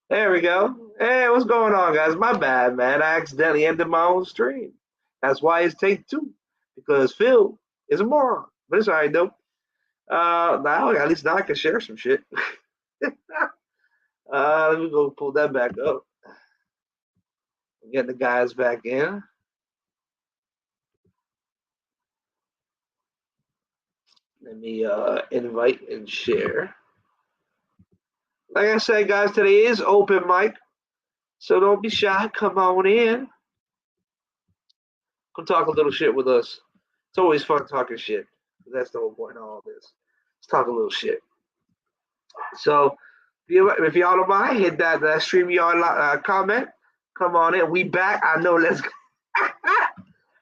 There we go. Hey, what's going on, guys? My bad, man. I accidentally ended my own stream. That's why it's take two, because Phil is a moron. But it's all right, though. Now, at least now I can share some shit. Let me go pull that back up. Get the guys back in. Let me invite and share. Like I said, guys, today is open mic, so don't be shy. Come on in. Come talk a little shit with us. It's always fun talking shit. That's the whole point of all this. Let's talk a little shit. So, if y'all don't mind, hit that stream y'all comment. Come on in. We back. I know. Let's go.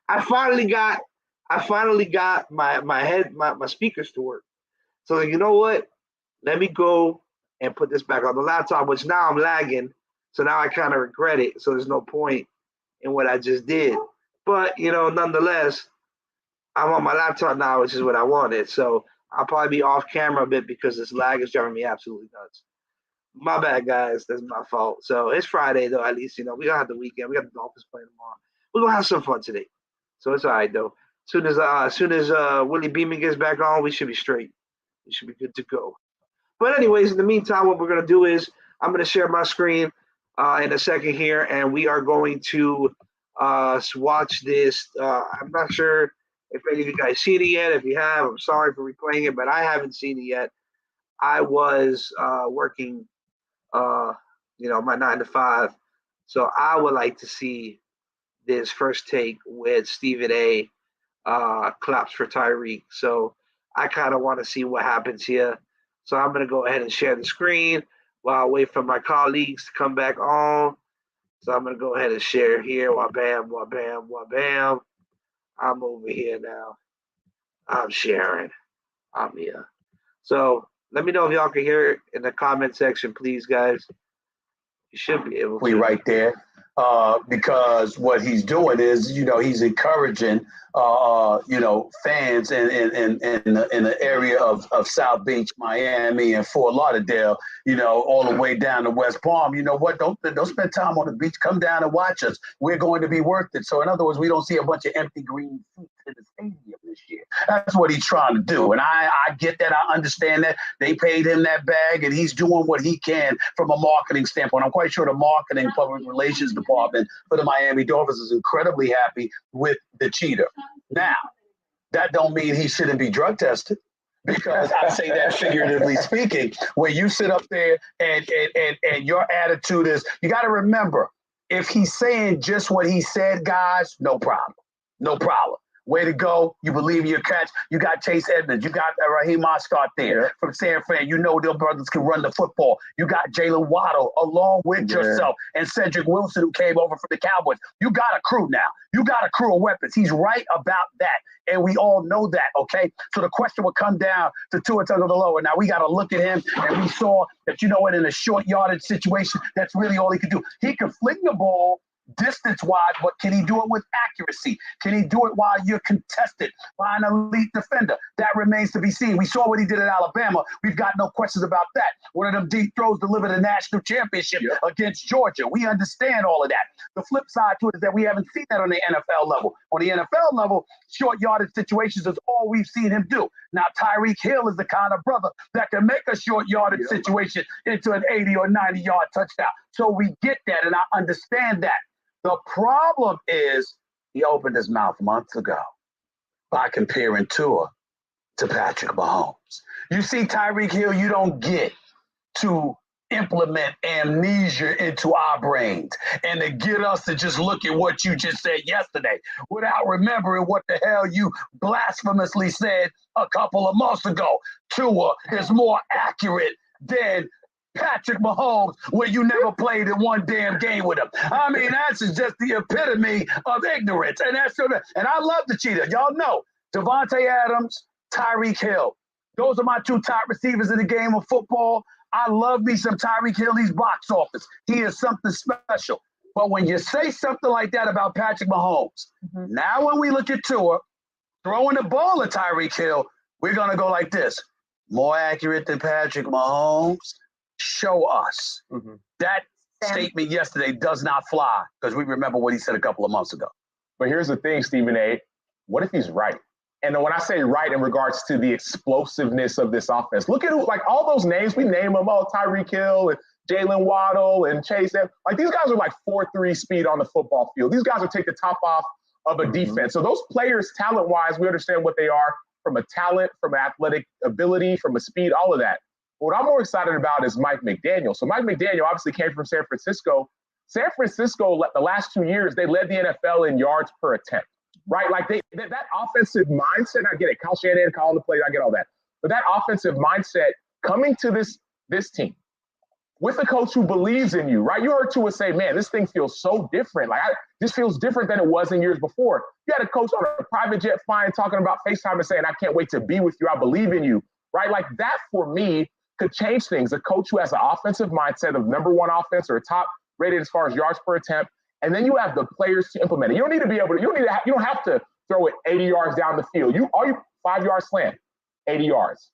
I finally got my speakers to work. So you know what? Let me go and put this back on the laptop, which now I'm lagging. So now I kind of regret it. So there's no point in what I just did. But nonetheless, I'm on my laptop now, which is what I wanted. So I'll probably be off camera a bit because this lag is driving me absolutely nuts. My bad, guys. That's my fault. So it's Friday, though. At least, we gonna have the weekend. We got the Dolphins playing tomorrow. We're gonna have some fun today. So it's all right, though. As soon as Willie Beeman gets back on, we should be straight. We should be good to go. But anyways, in the meantime, what we're gonna do is I'm gonna share my screen in a second here, and we are going to watch this. I'm not sure if any of you guys seen it yet. If you have, I'm sorry for replaying it, but I haven't seen it yet. I was working, my 9 to 5, so I would like to see this first take with Stephen A. Claps for Tyreek. So I kind of want to see what happens here. So I'm going to go ahead and share the screen while I wait for my colleagues to come back on. So I'm going to go ahead and share here. Wah bam, wah bam, wah bam. I'm over here now. I'm sharing. I'm here. So let me know if y'all can hear it in the comment section, please, guys. You should be able to. We right there. Because what he's doing is, he's encouraging, fans in the area of South Beach, Miami, and Fort Lauderdale, all the way down to West Palm. You know what? Don't spend time on the beach. Come down and watch us. We're going to be worth it. So in other words, we don't see a bunch of empty green seats in the stadium this year. That's what he's trying to do. And I get that. I understand that. They paid him that bag, and he's doing what he can from a marketing standpoint. I'm quite sure the marketing public relations department for the Miami Dolphins is incredibly happy with the cheater. Now, that don't mean he shouldn't be drug tested, because I say that figuratively speaking, where you sit up there and your attitude is, you got to remember, if he's saying just what he said, guys, no problem. No problem. Way to go. You believe in your catch. You got Chase Edmonds. You got Raheem Mostert there from San Fran. You know their brothers can run the football. You got Jalen Waddle along with yourself and Cedric Wilson, who came over from the Cowboys. You got a crew now. You got a crew of weapons. He's right about that. And we all know that, okay? So the question will come down to Tua Tagovailoa. Now, we got to look at him, and we saw that, in a short yardage situation, that's really all he could do. He could fling the ball distance-wise, but can he do it with accuracy? Can he do it while you're contested by an elite defender? That remains to be seen. We saw what he did at Alabama. We've got no questions about that. One of them deep throws delivered a national championship against Georgia. We understand all of that. The flip side to it is that we haven't seen that on the NFL level. On the NFL level, short yardage situations is all we've seen him do. Now, Tyreek Hill is the kind of brother that can make a short yardage situation into an 80 or 90-yard touchdown. So we get that, and I understand that. The problem is he opened his mouth months ago by comparing Tua to Patrick Mahomes. You see, Tyreek Hill, you don't get to implement amnesia into our brains and to get us to just look at what you just said yesterday without remembering what the hell you blasphemously said a couple of months ago. Tua is more accurate than Patrick Mahomes, where you never played in one damn game with him. I mean, that's just the epitome of ignorance. And and I love the cheater. Y'all know Devontae Adams, Tyreek Hill. Those are my two top receivers in the game of football. I love me some Tyreek Hill. He's box office. He is something special. But when you say something like that about Patrick Mahomes, now when we look at Tua throwing the ball at Tyreek Hill, we're going to go like this. More accurate than Patrick Mahomes? Show us. That statement yesterday does not fly because we remember what he said a couple of months ago. But here's the thing, Stephen A. What if he's right? And when I say right in regards to the explosiveness of this offense, look at who, like all those names, we name them all, Tyreek Hill and Jalen Waddle and Chase. Like these guys are like 4.3 speed on the football field. These guys will take the top off of a defense. So those players, talent-wise, we understand what they are from a talent, from athletic ability, from a speed, all of that. But what I'm more excited about is Mike McDaniel. So Mike McDaniel obviously came from San Francisco. San Francisco, the last 2 years, they led the NFL in yards per attempt, right? Like that offensive mindset, I get it. Kyle Shanahan calling the plays, I get all that. But that offensive mindset coming to this team with a coach who believes in you, right? You heard Tua say, man, this thing feels so different. Like this feels different than it was in years before. You had a coach on a private jet flying, talking about FaceTime and saying, I can't wait to be with you. I believe in you, right? Like that for me could change things. A coach who has an offensive mindset of number one offense or top rated as far as yards per attempt, and then you have the players to implement it. You don't need to be able to. You don't have to throw it 80 yards down the field. You 5-yard slant, 80 yards,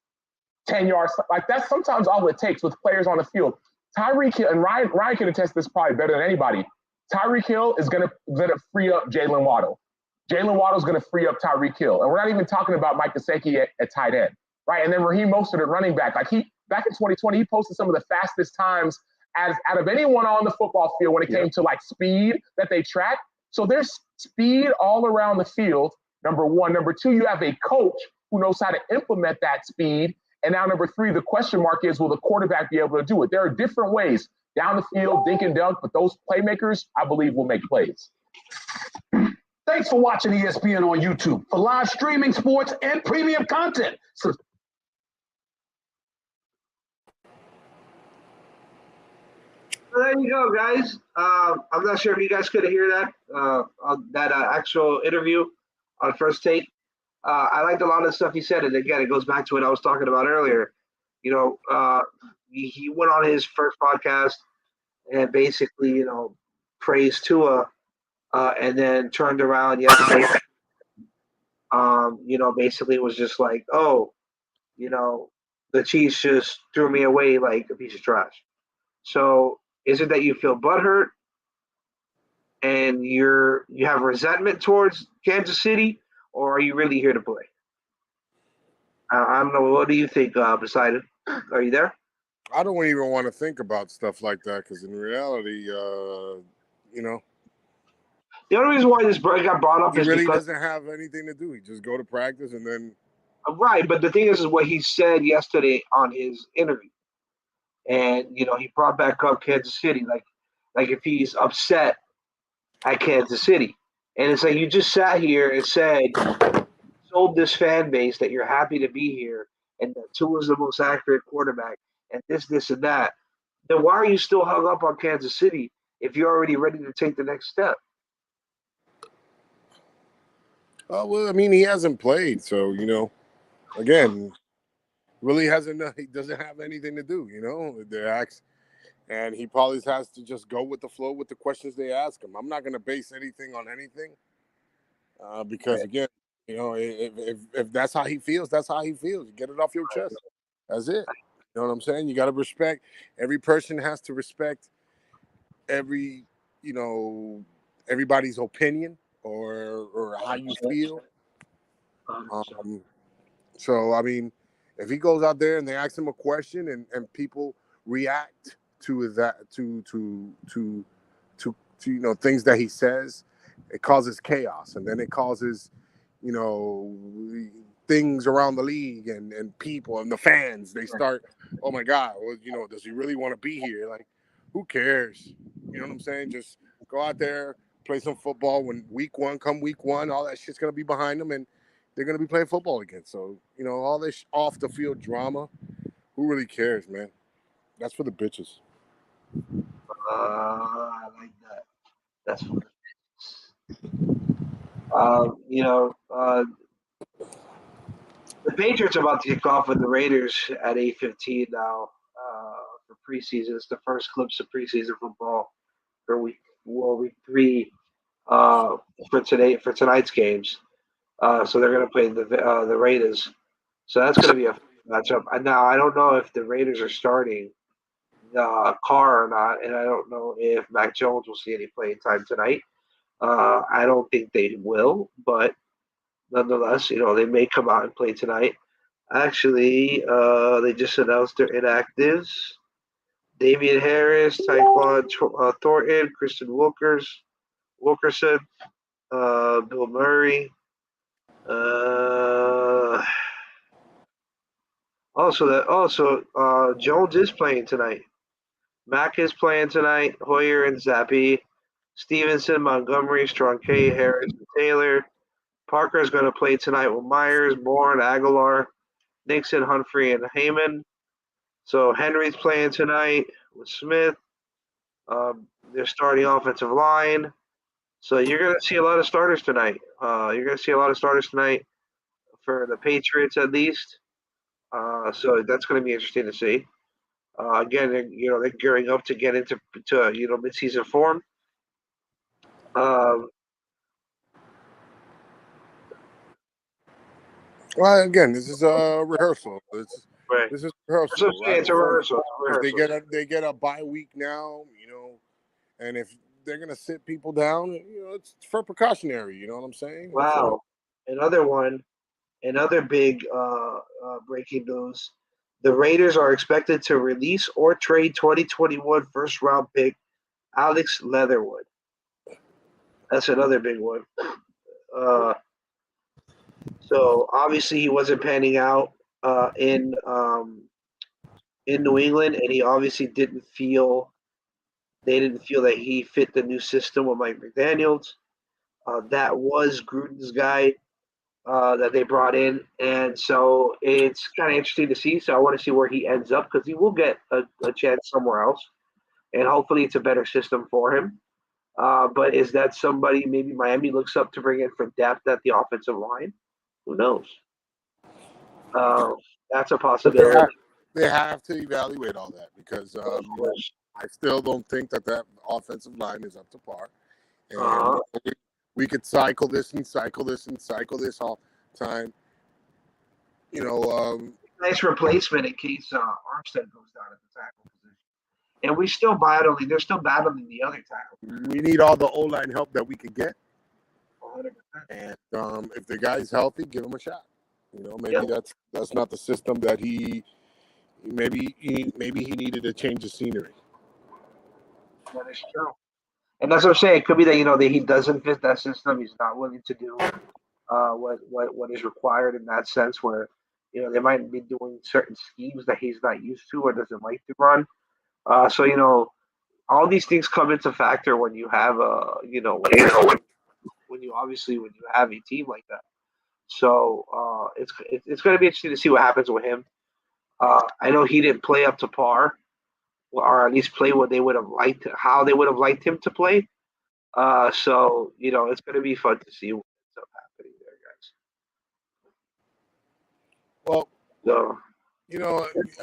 10 yards. Like that's sometimes all it takes with players on the field. Tyreek Hill and Ryan can attest this probably better than anybody. Tyreek Hill is gonna free up Jalen Waddle. Jalen Waddle is gonna free up Tyreek Hill, and we're not even talking about Mike Gesicki at tight end, right? And then Raheem Mostert at running back. Like back in 2020, he posted some of the fastest times out of anyone on the football field when it came to like speed that they track. So there's speed all around the field, number one. Number two, you have a coach who knows how to implement that speed. And now number three, the question mark is, will the quarterback be able to do it? There are different ways down the field, dink and dunk, but those playmakers, I believe, will make plays. Thanks for watching ESPN on YouTube. For live streaming, sports, and premium content. There you go, guys. I'm not sure if you guys could hear that actual interview on First Take. I liked a lot of the stuff he said, and again, it goes back to what I was talking about earlier. You know, he went on his first podcast and basically, praised Tua, and then turned around yesterday. Basically was just like, oh, the Chiefs just threw me away like a piece of trash. So is it that you feel butthurt and you have resentment towards Kansas City, or are you really here to play? I don't know. What do you think, Poseidon? Are you there? I don't even want to think about stuff like that because in reality, The only reason why this got brought up he is really because doesn't have anything to do. He just go to practice and then. Right, but the thing is what he said yesterday on his interview. And he brought back up Kansas City, like if he's upset at Kansas City, and it's like you just sat here and said, sold this fan base that you're happy to be here, and that Tua is the most accurate quarterback, and this, and that. Then why are you still hung up on Kansas City if you're already ready to take the next step? Oh well, I mean, he hasn't played, so again. Really he doesn't have anything to do, they ask, and he probably has to just go with the flow with the questions they ask him. I'm not going to base anything on anything because again, if that's how he feels, that's how he feels. You get it off your chest. That's it. You know what I'm saying? You got to respect. Every person has to respect everybody's opinion or how you feel. So I mean. If he goes out there and they ask him a question and people react to that to things that he says, it causes chaos, and then it causes things around the league and people and the fans. They start, oh my God, well, does he really want to be here? Like, who cares? You know what I'm saying? Just go out there, play some football. When week one, all that shit's gonna be behind them, and they're going to be playing football again. So, all this off-the-field drama, who really cares, man? That's for the bitches. I like that. That's for the bitches. The Patriots are about to kick off with the Raiders at 8:15 now for preseason. It's the first glimpse of preseason football for week 3 for tonight's games. So they're going to play the Raiders. So that's going to be a matchup. Now I don't know if the Raiders are starting Carr or not, and I don't know if Mac Jones will see any playing time tonight. I don't think they will, but nonetheless, they may come out and play tonight. Actually, they just announced their inactives. Damian Harris, Tyquan Thornton, Kristen Wilkerson, Bill Murray. Also, Jones is playing tonight. Mack is playing tonight. Hoyer and Zappi, Stevenson, Montgomery, Strong K, Harris, and Taylor. Parker is going to play tonight with Myers, Bourne, Aguilar, Nixon, Humphrey, and Heyman. So Henry's playing tonight with Smith. They're starting offensive line. So you're going to see a lot of starters tonight. You're going to see a lot of starters tonight for the Patriots at least. So that's going to be interesting to see. Again, they're gearing up to get into midseason form. Well, again, this is a rehearsal. Right. This is rehearsal, right? It's a rehearsal. They get a bye week now, and if they're gonna sit people down, it's for precautionary. You know what I'm saying? Wow. Another big breaking news. The Raiders are expected to release or trade 2021 first-round pick Alex Leatherwood. That's another big one. So obviously he wasn't panning out in New England, and he obviously didn't feel that he fit the new system with Mike McDaniels. That was Gruden's guy that they brought in, and so it's kind of interesting to see. So I want to see where he ends up because he will get a chance somewhere else, and hopefully it's a better system for him. But is that somebody maybe Miami looks up to bring in for depth at the offensive line? Who knows? That's a possibility. They have to evaluate all that because I still don't think that offensive line is up to par. And we could cycle this and cycle this and cycle this all the time. Nice replacement in case Armstead goes down at the tackle position. And they're still battling the other tackle. We need all the O-line help that we could get. 100%. And if the guy's healthy, give him a shot. Maybe that's not the system that maybe he needed to change the scenery. That is true. And that's what I'm saying. It could be that that he doesn't fit that system. He's not willing to do what is required in that sense. Where they might be doing certain schemes that he's not used to or doesn't like to run. So all these things come into factor when you have when you have a team like that. So it's going to be interesting to see what happens with him. I know he didn't play up to par, or at least play what they would have liked, how they would have liked him to play. So it's going to be fun to see what ends up happening there, guys. Well,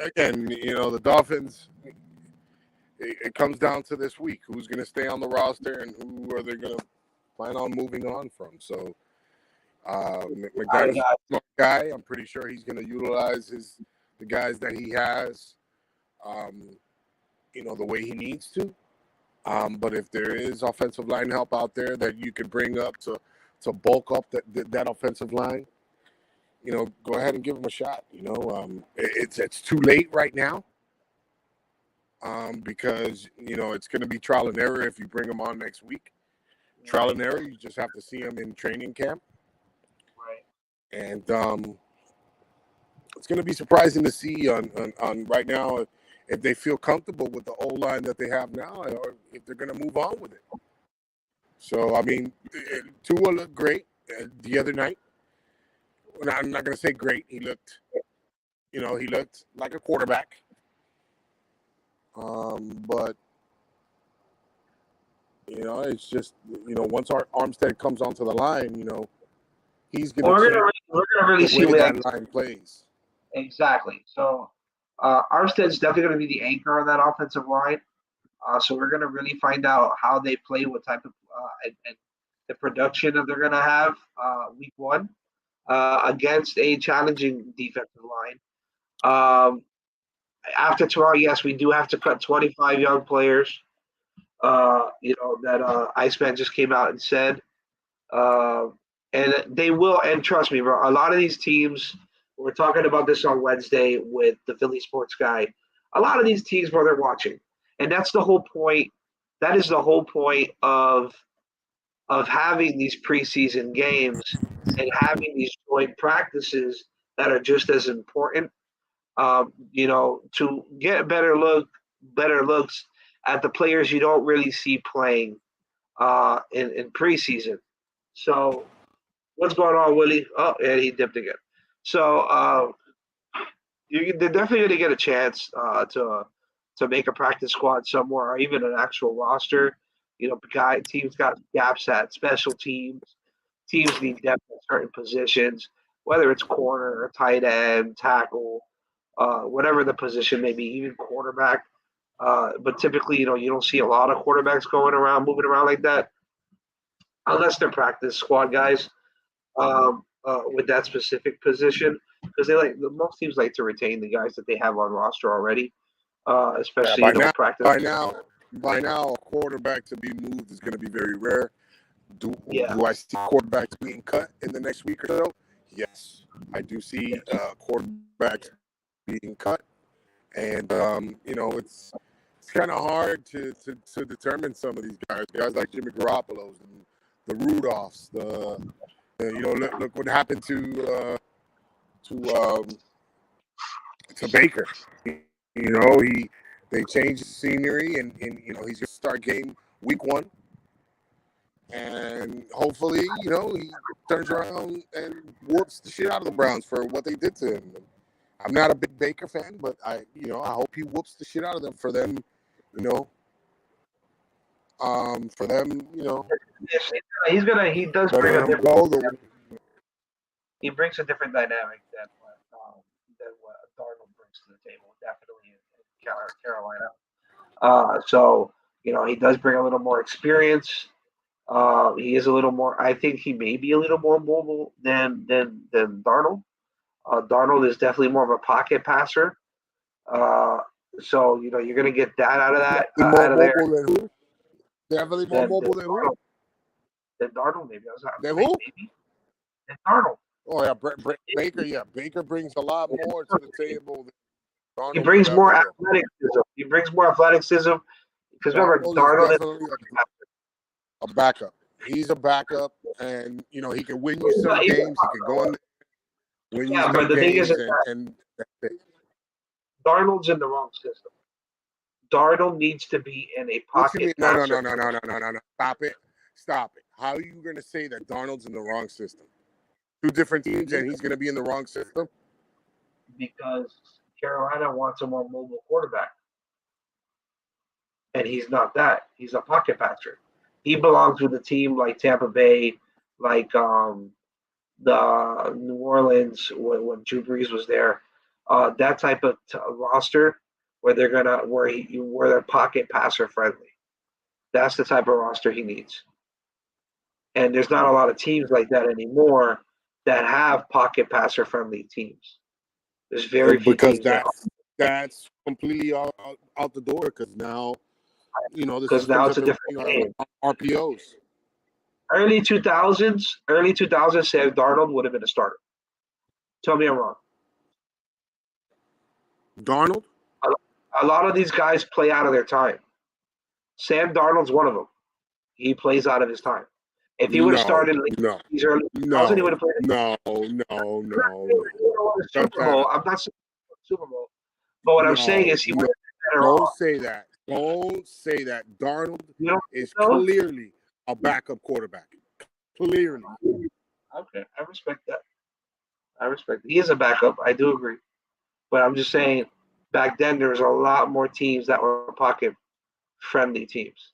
again, the Dolphins. It comes down to this week: who's going to stay on the roster and who are they going to plan on moving on from. So, McDonald's a guy. I'm pretty sure he's going to utilize the guys that he has, the way he needs to. But if there is offensive line help out there that you could bring up to bulk up that offensive line, go ahead and give him a shot. It's too late right now. Because it's going to be trial and error if you bring him on next week. Trial and error, you just have to see him in training camp. Right. And it's going to be surprising to see on right now if they feel comfortable with the O-line that they have now, or if they're going to move on with it. So, I mean, Tua looked great the other night. I'm not going to say great. He looked like a quarterback. But it's just once our Armstead comes onto the line, he's we're gonna really see where that line plays. Exactly. So Armstead's definitely going to be the anchor on that offensive line. So we're going to really find out how they play, what type of and the production that they're going to have week one against a challenging defensive line. after tomorrow, yes, we do have to cut 25 young players. That Iceman just came out and said. And they will, and trust me, bro, a lot of these teams, we're talking about this on Wednesday with the Philly Sports Guy. A lot of these teams, bro, they're watching. And that's the whole point. That is the whole point of having these preseason games and having these joint practices that are just as important. To get better looks at the players you don't really see playing in preseason. So what's going on, Willie? Oh, and he dipped again. So they're definitely going to get a chance to make a practice squad somewhere, or even an actual roster. Teams got gaps at special teams. Teams need depth at certain positions, whether it's corner or tight end, tackle, whatever the position may be, even quarterback. But typically, you don't see a lot of quarterbacks moving around like that, unless they're practice squad guys with that specific position, because most teams like to retain the guys that they have on roster already, especially practice. By now, a quarterback to be moved is going to be very rare. Do I see quarterbacks being cut in the next week or so? Yes, I do see quarterbacks being cut, and it's kind of hard to determine some of these guys like Jimmy Garoppolo's and the Rudolphs. Look what happened to Baker. They changed the scenery, and he's going to start game week 1. And hopefully, he turns around and whoops the shit out of the Browns for what they did to him. I'm not a big Baker fan, but I hope he whoops the shit out of them for them, He does bring he brings a different dynamic than what Darnold brings to the table, definitely in Carolina. So he does bring a little more experience. He is a little more. I think he may be a little more mobile than Darnold. Darnold is definitely more of a pocket passer. So you're going to get that out of that. Out of there. Definitely more mobile than who? Than Darnold, maybe. Than who? Maybe. Than Darnold. Oh yeah, Baker. Yeah, Baker brings a lot more to the table. Than He brings more athleticism. Because remember, Darnold is a backup. He's a backup, and he can win you some games. He can go in, win you some games, and that's it. Darnold's in the wrong system. Darnold needs to be in a pocket. No. Stop it. How are you going to say that Darnold's in the wrong system? 2 different teams, and he's going to be in the wrong system? Because Carolina wants a more mobile quarterback. And he's not that. He's a pocket passer. He belongs with a team like Tampa Bay, like the New Orleans when Drew Brees was there. That type of roster where they're pocket passer friendly. That's the type of roster he needs. And there's not a lot of teams like that anymore that have pocket passer friendly teams. There's very few because teams that's completely out the door because now because now it's a different game. RPOs. Early 2000s, Sam Darnold would have been a starter. Tell me I'm wrong. Darnold? A lot of these guys play out of their time. Sam Darnold's one of them. He plays out of his time. If he would have started these early 2000s, he would have played. No. Super Bowl. I'm not saying Super Bowl. But what I'm saying is he would have been better off. Don't say that. Darnold is clearly a backup quarterback. Clearly. Okay, I respect that. He is a backup. I do agree. But I'm just saying, back then there was a lot more teams that were pocket-friendly teams.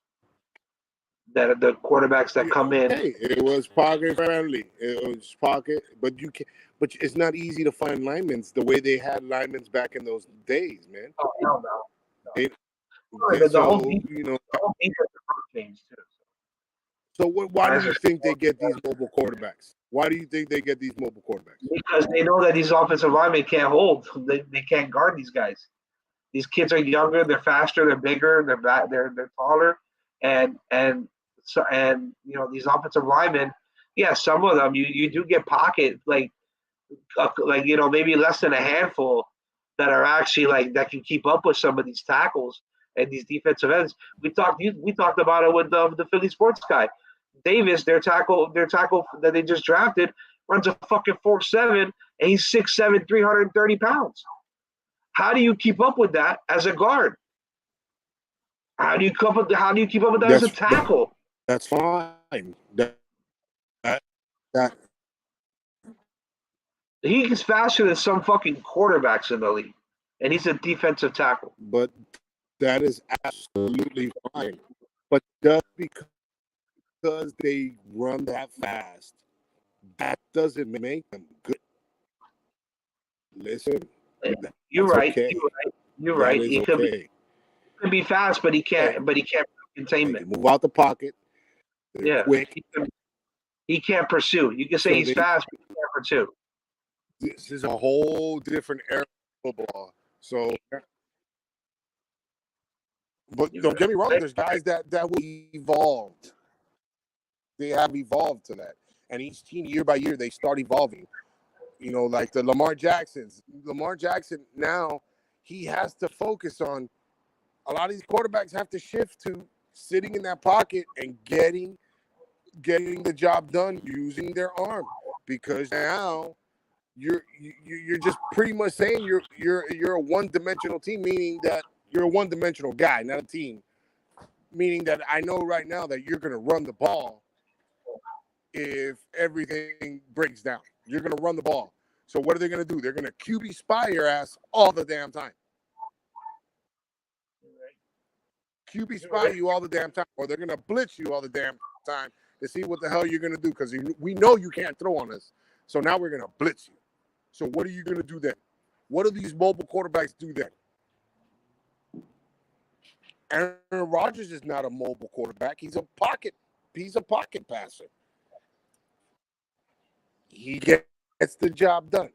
That the quarterbacks that come in. Hey, it was pocket-friendly. It was pocket, but you can. But it's not easy to find linemen the way they had linemen back in those days, man. Oh no. The whole defense changed too. So why do you think they get these mobile quarterbacks? Why do you think they get these mobile quarterbacks? Because they know that these offensive linemen can't hold. They can't guard these guys. These kids are younger, they're faster, they're bigger, they're taller, and you know these offensive linemen. Yeah, some of them you do get pocket like you know maybe less than a handful that are actually like that can keep up with some of these tackles and these defensive ends. We talked about it with the Philly sports guy, Davis. Their tackle that they just drafted runs a fucking 4.7, and he's 6'7", 330 pounds. How do you keep up with that as a guard? How do you keep up with that as a tackle? That's fine. That He's faster than some fucking quarterbacks in the league, and he's a defensive tackle. but that is absolutely fine. But just because they run that fast, that doesn't make them good. Listen, You're that's right. okay. You're That right. is He okay. could be fast, but he can't. But he can't They containment. can move out the pocket. They're Yeah, quick. he can't pursue. You can say So he's fast, but he can't pursue. This is a whole different era of football. So, but don't get me wrong. There's guys that will evolve. They have evolved to that, and each team year by year they start evolving. You know, like the Lamar Jacksons. Lamar Jackson now he has to focus on. A lot of these quarterbacks have to shift to sitting in that pocket and getting the job done using their arm, because now you're just pretty much saying you're a one-dimensional team, meaning that you're a one-dimensional guy, not a team. Meaning that I know right now that you're going to run the ball if everything breaks down. You're going to run the ball. So what are they going to do? They're going to QB spy your ass all the damn time. QB spy you all the damn time, or they're going to blitz you all the damn time to see what the hell you're going to do, because we know you can't throw on us. So now we're going to blitz you. So what are you going to do then? What do these mobile quarterbacks do then? Aaron Rodgers is not a mobile quarterback. He's a pocket passer. He gets the job done.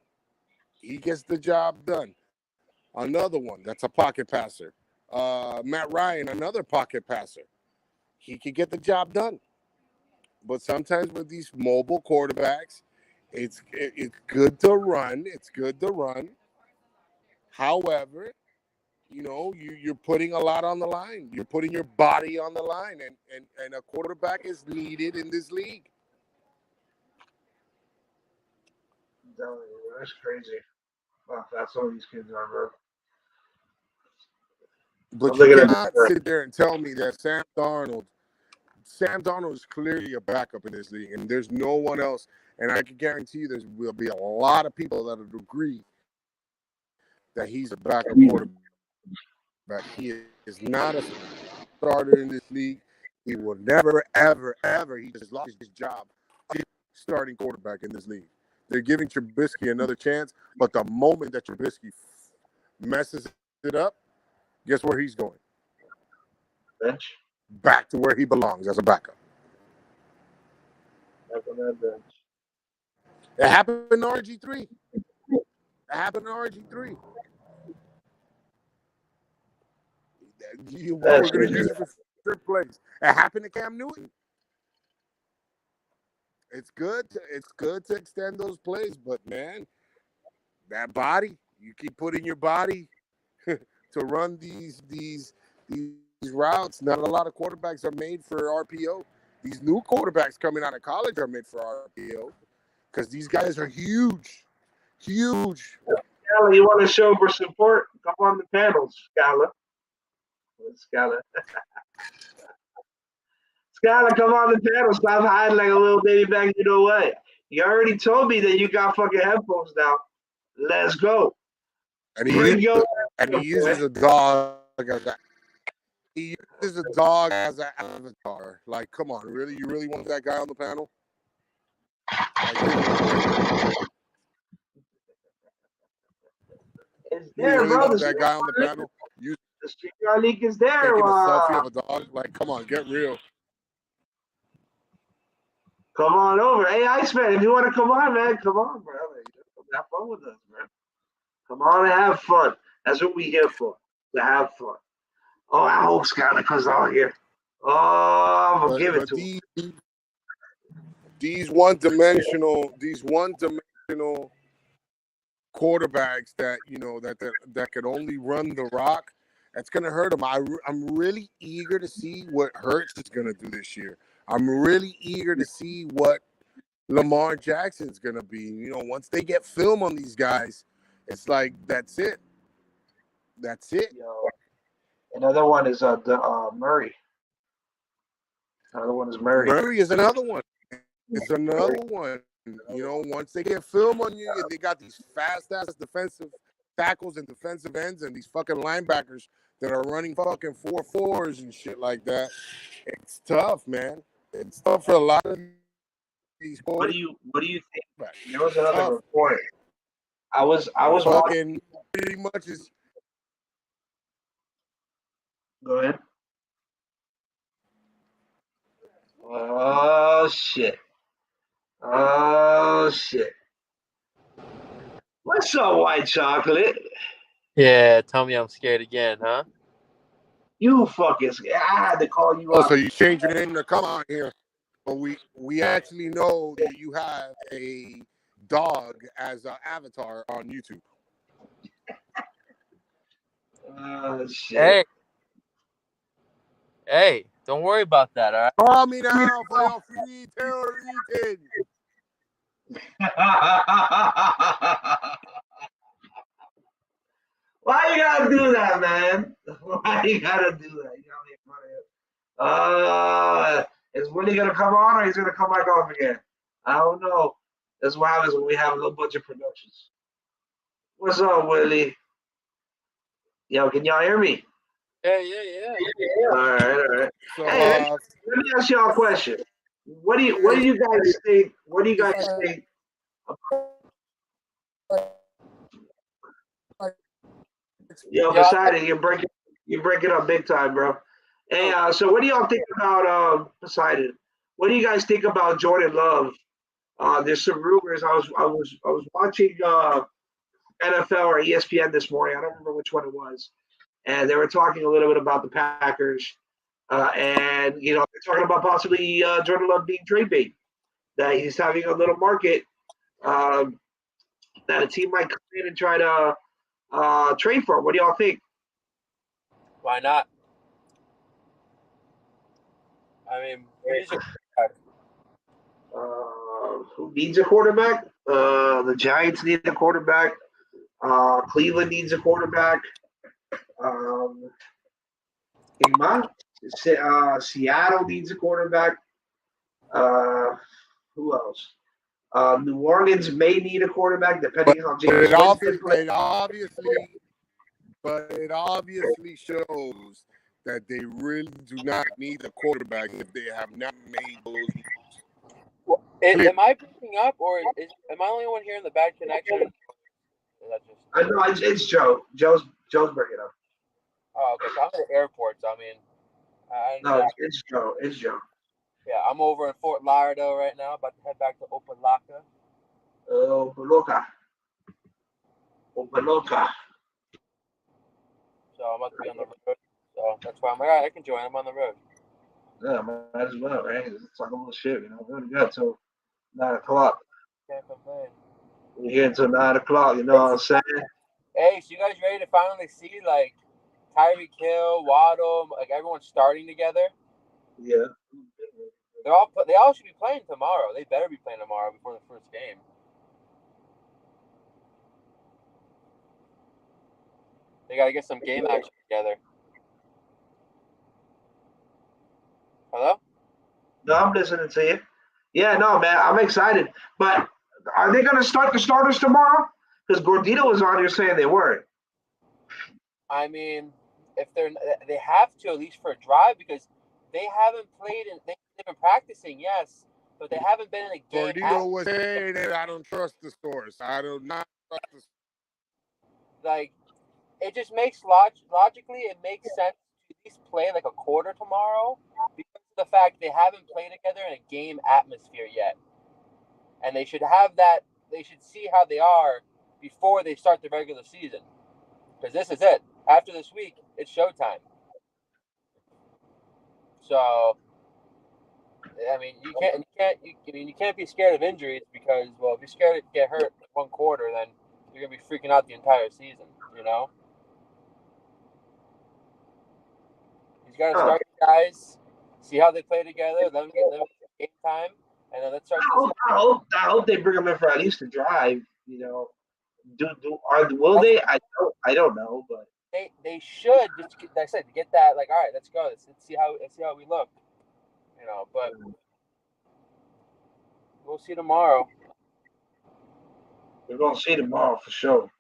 Another one that's a pocket passer. Matt Ryan, another pocket passer. He can get the job done. But sometimes with these mobile quarterbacks, it's good to run. It's good to run. However, you know, you're putting a lot on the line. You're putting your body on the line, and a quarterback is needed in this league. I'm telling you, that's crazy. Wow, that's some of these kids are, bro. But I'm you looking at cannot this. sit there and tell me that Sam Darnold is clearly a backup in this league, and there's no one else. And I can guarantee you there will be a lot of people that would agree that he's a backup quarterback. He is not a starter in this league. He will never, ever, ever. He just lost his job starting quarterback in this league. They're giving Trubisky another chance, but the moment that Trubisky messes it up, guess where he's going? Bench. Back to where he belongs as a backup. Back on that bench. It happened in RG3. We're going to use it for strip plays. It happened to Cam Newton. It's good to extend those plays, but man, that body, you keep putting your body to run these routes. Not a lot of quarterbacks are made for RPO. These new quarterbacks coming out of college are made for RPO because these guys are huge. Scala, you want to show for support? Come on the panels, Scala. Scala, come on the panel. Stop hiding like a little baby back. You know what? You already told me that you got fucking headphones now. Let's go. And he uses a dog as that. He uses a dog as an avatar. Like, come on, really? You really want that guy on the panel? It's You there, really bro. want that guy on the panel? The StreamYard link is there. Taking a selfie of a dog? Like, come on, get real. Come on over. Hey, Iceman, if you want to come on, man, come on, bro. Have fun with us, man. Come on and have fun. That's what we here for. to have fun. Oh, I hope Skyler comes out here. Oh, I'm gonna give it But to him. these one-dimensional quarterbacks that that could only run the rock, that's gonna hurt him. I'm really eager to see what Hurts is gonna do this year. I'm really eager to see what Lamar Jackson's gonna be. Once they get film on these guys, it's like that's it. That's it. Yo, another one is Murray. Another one is Murray. Murray is another one. It's another one. Once they get film on you, they got these fast-ass defensive tackles and defensive ends and these fucking linebackers that are running fucking 4.4s and shit like that. It's tough, man. It's tough for a lot of these What quarterbacks. do you think? There was another report. I was fucking pretty much is. Go ahead. Oh shit. Oh shit. What's up, white chocolate? Yeah, tell me I'm scared again, huh? You fucking scared. I had to call you out. So you changed your name to come on here. But we actually know that you have a dog as an avatar on YouTube. Oh shit. Hey, don't worry about that, all right? Call me now for your free tail reading. Why you gotta do that, man? Why you gotta do that? You gotta make fun of it. Is Willie gonna come on or he's gonna come back off again? I don't know. That's what happens when we have low budget productions. What's up, Willie? Yo, can y'all hear me? Yeah. All right. So, Hey, let me ask y'all a question. What do you guys think? What do you guys think? Yo, Poseidon, you're breaking up big time, bro. Hey, so what do y'all think about Poseidon? What do you guys think about Jordan Love? There's some rumors. I was watching NFL or ESPN this morning. I don't remember which one it was, and they were talking a little bit about the Packers, and they're talking about possibly Jordan Love being trade bait. That he's having a little market. That a team might come in and try to trade for him. What do y'all think? Why not? I mean, who needs a quarterback? The Giants need a quarterback. Cleveland needs a quarterback. Seattle needs a quarterback. Who else? New Orleans may need a quarterback, depending on how James Winston plays. It obviously shows that they really do not need a quarterback if they have not made those moves. Well, am I picking up, or am I the only one hearing the bad connection? I know it's Joe. Joe's breaking up. Oh, okay. So I'm at the airport, so I mean, it's Joe. It's Joe. Yeah, I'm over in Fort Lauderdale right now, about to head back to Opa-locka. Opa-locka. So I'm about to be on the road. So that's why I'm like, all right, I can join. I'm on the road. Yeah, might as well, right? Let's talk a little shit, We only got till 9 o'clock. Can't complain. We're here until 9 o'clock, you know what I'm saying? Hey, so you guys ready to finally see, like, Tyreek Hill, Waddle, like, everyone starting together? Yeah. They all should be playing tomorrow. They better be playing tomorrow before the first game. They got to get some game action together. Hello? No, I'm listening to you. Yeah, no, man, I'm excited. But are they going to start the starters tomorrow? Because Gordito was on here saying they weren't. I mean, if they have to, at least for a drive, because they haven't played and they've been practicing, yes, but they haven't been in a game. Gordito was saying that I don't trust the source. I do not trust the source. Like, it just makes logically, it makes sense to at least play like a quarter tomorrow because of the fact they haven't played together in a game atmosphere yet. And they should have that, they should see how they are before they start the regular season. Because this is it. after this week, it's showtime. So, I mean, you can't be scared of injuries because, well, if you're scared to get hurt in one quarter, then you're gonna be freaking out the entire season. You know, he's got to start the guys, see how they play together, let them get game time, and then let's start. I hope they bring him in for at least a drive. You know, will they? I don't know, but they should just like I said, get that. Like, all right, let's go. Let's see how we look. You know, but we'll see tomorrow. we're gonna see tomorrow for sure.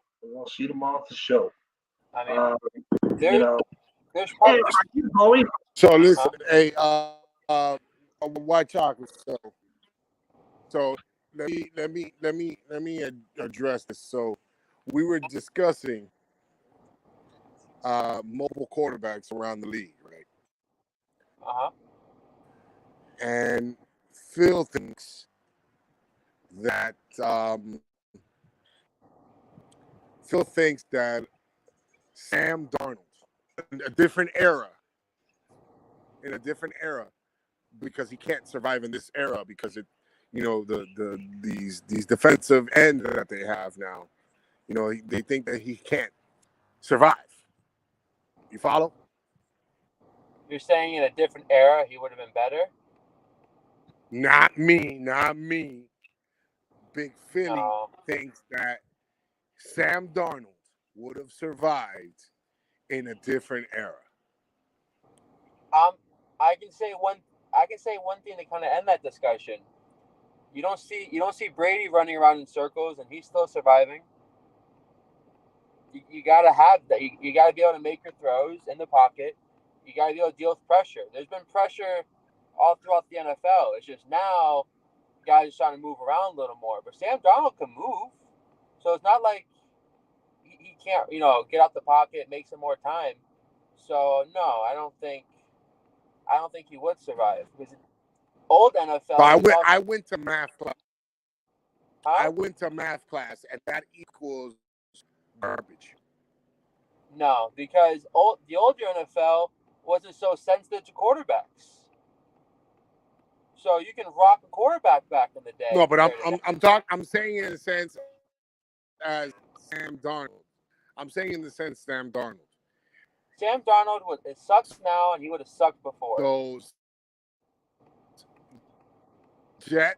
I mean, You know, there's hey, probably are you going? So listen, hey, white chocolate. So let me address this. So we were discussing mobile quarterbacks around the league, right? And Phil thinks that Sam Darnold in a different era, because he can't survive in this era because these defensive ends that they have now, they think that he can't survive. You follow? You're saying in a different era he would have been better? Not me. Big Philly thinks that Sam Darnold would have survived in a different era. I can say one thing to kind of end that discussion. You don't see Brady running around in circles and he's still surviving. You gotta have that. You gotta be able to make your throws in the pocket. You gotta be able to deal with pressure. There's been pressure all throughout the NFL. It's just now guys are trying to move around a little more. But Sam Darnold can move, so it's not like he can't get out the pocket, make some more time. So no, I don't think he would survive because old NFL. So I went to math class. I went to math class, and that equals garbage. No, because the older NFL wasn't so sensitive to quarterbacks. So you can rock a quarterback back in the day. No, but I'm saying in the sense as Sam Darnold. I'm saying in the sense Sam Darnold. Sam Darnold it sucks now, and he would have sucked before. So Jet.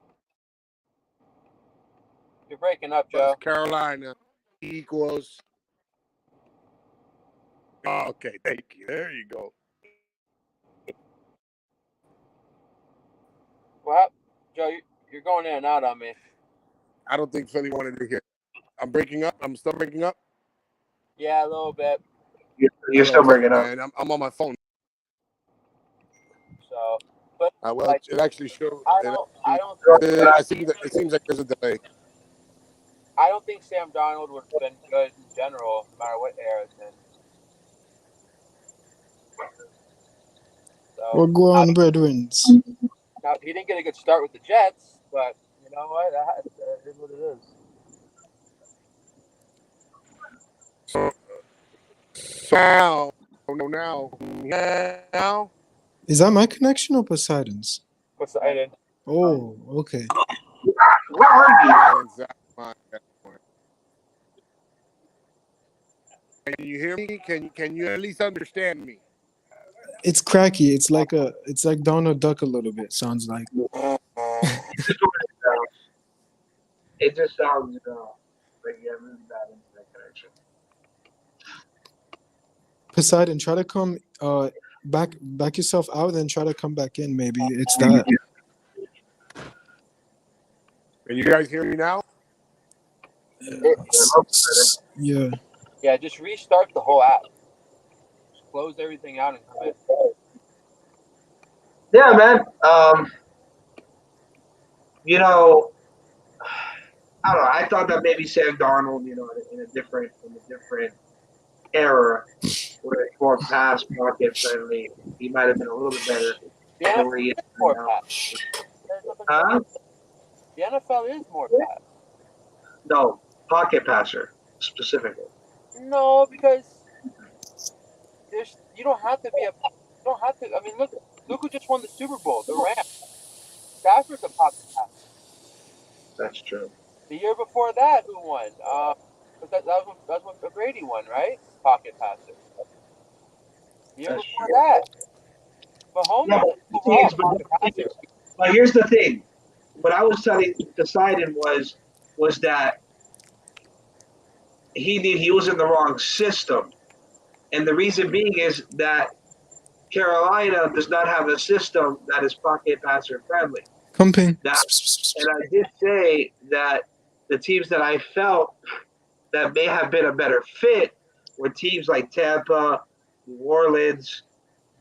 You're breaking up, Joe. Carolina equals. Okay, thank you. There you go. Well, Joe, you're going in and out on me. I don't think Philly wanted to hear. I'm breaking up. I'm still breaking up. Yeah, a little bit. You're still breaking up. And I'm on my phone. So, but it actually shows. It seems like there's a delay. I don't think Sam Darnold would have been good in general, no matter what era it's in. So, What go on, brethren? Now, he didn't get a good start with the Jets, but you know what? That is what it is. So now. Is that my connection or Poseidon's? Poseidon. Oh, okay. Where are you? Can you hear me? Can you at least understand me? It's cracky. It's like Donald Duck a little bit. Sounds like. It just sounds like you have really bad internet connection. Poseidon, try to come back yourself out, then try to come back in. Maybe it's that. Can you guys hear me now? Yeah. Yeah, just restart the whole app. Just close everything out and come in. Yeah, man. I don't know. I thought that maybe Sam Darnold, in a different era, where it's more pass market friendly, he might have been a little bit better than where he is more now. pass. Huh? The NFL is more pass. No, pocket passer specifically. No, because you don't have to be a. You don't have to. I mean, look who just won the Super Bowl. The Rams. Stafford's a pocket passer. That's true. The year before that, who won? But that was when Brady won, right? Pocket passer. The year That's before true. that, Mahomes Yeah, is but the thing overall is, a pocket passer. but here's the thing. What I was deciding was that he was in the wrong system, and the reason being is that Carolina does not have a system that is pocket passer friendly. Pumping. That, and I did say that the teams that I felt that may have been a better fit were teams like Tampa, New Orleans,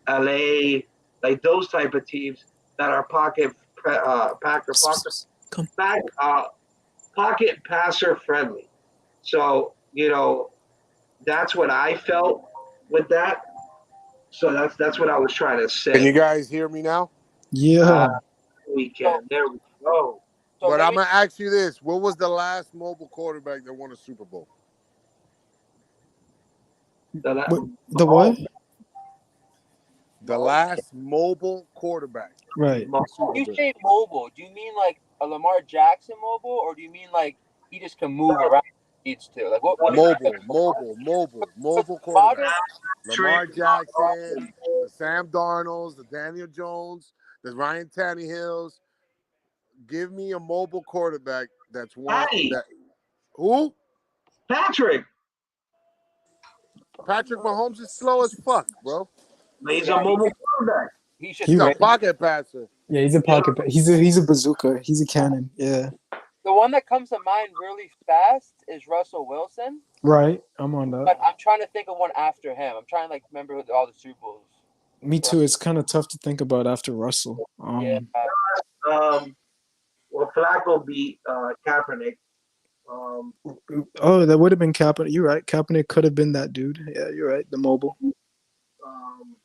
LA, like those type of teams that are pocket passer friendly. So that's what I felt with that. So that's what I was trying to Can you say. guys hear me now? Yeah. We So, can. There we go. so But let I'm me. gonna ask you this: what was the last mobile quarterback that won a Super Bowl? The what? The last mobile quarterback. Right. You say mobile? Do you mean like a Lamar Jackson mobile, or do you mean like he just can move around if he needs to? Like what? Mobile Modern. quarterback. Lamar Jackson, the Sam Darnolds, the Daniel Jones, the Ryan Tannehills. Give me a mobile quarterback that's won. Patty. That who? Patrick. Patrick Mahomes is slow as fuck, bro. He's a mobile quarterback. He's He just He's a right. pocket passer. Yeah, he's a pocket. He's a bazooka. He's a cannon. Yeah. the one that comes to mind really fast is Russell Wilson. Right. I'm on that. But I'm trying to think of one after him. I'm trying to like remember all the Super Bowls. Me too. It's kind of tough to think about after Russell. Yeah. Well, Flacco beat Kaepernick. Oh, that would have been Kaepernick. You're right. Kaepernick could have been that dude. Yeah, you're right. The mobile,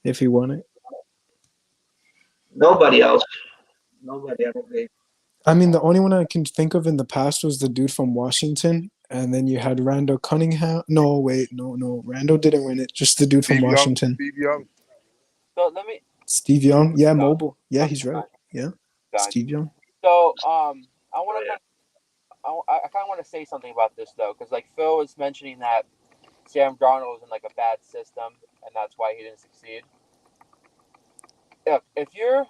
if he won it. Nobody else. Nobody, I don't think. I mean, the only one I can think of in the past was the dude from Washington, and then you had Randall Cunningham. No, wait, no. Randall didn't win it. Just the dude from Washington. Steve Young. So let me. Steve Young. Yeah, mobile. Yeah, he's right. Yeah, Steve Young. So I want to. I kind of want to say something about this though, because like Phil was mentioning that Sam Darnold was in like a bad system, and that's why he didn't succeed. If you're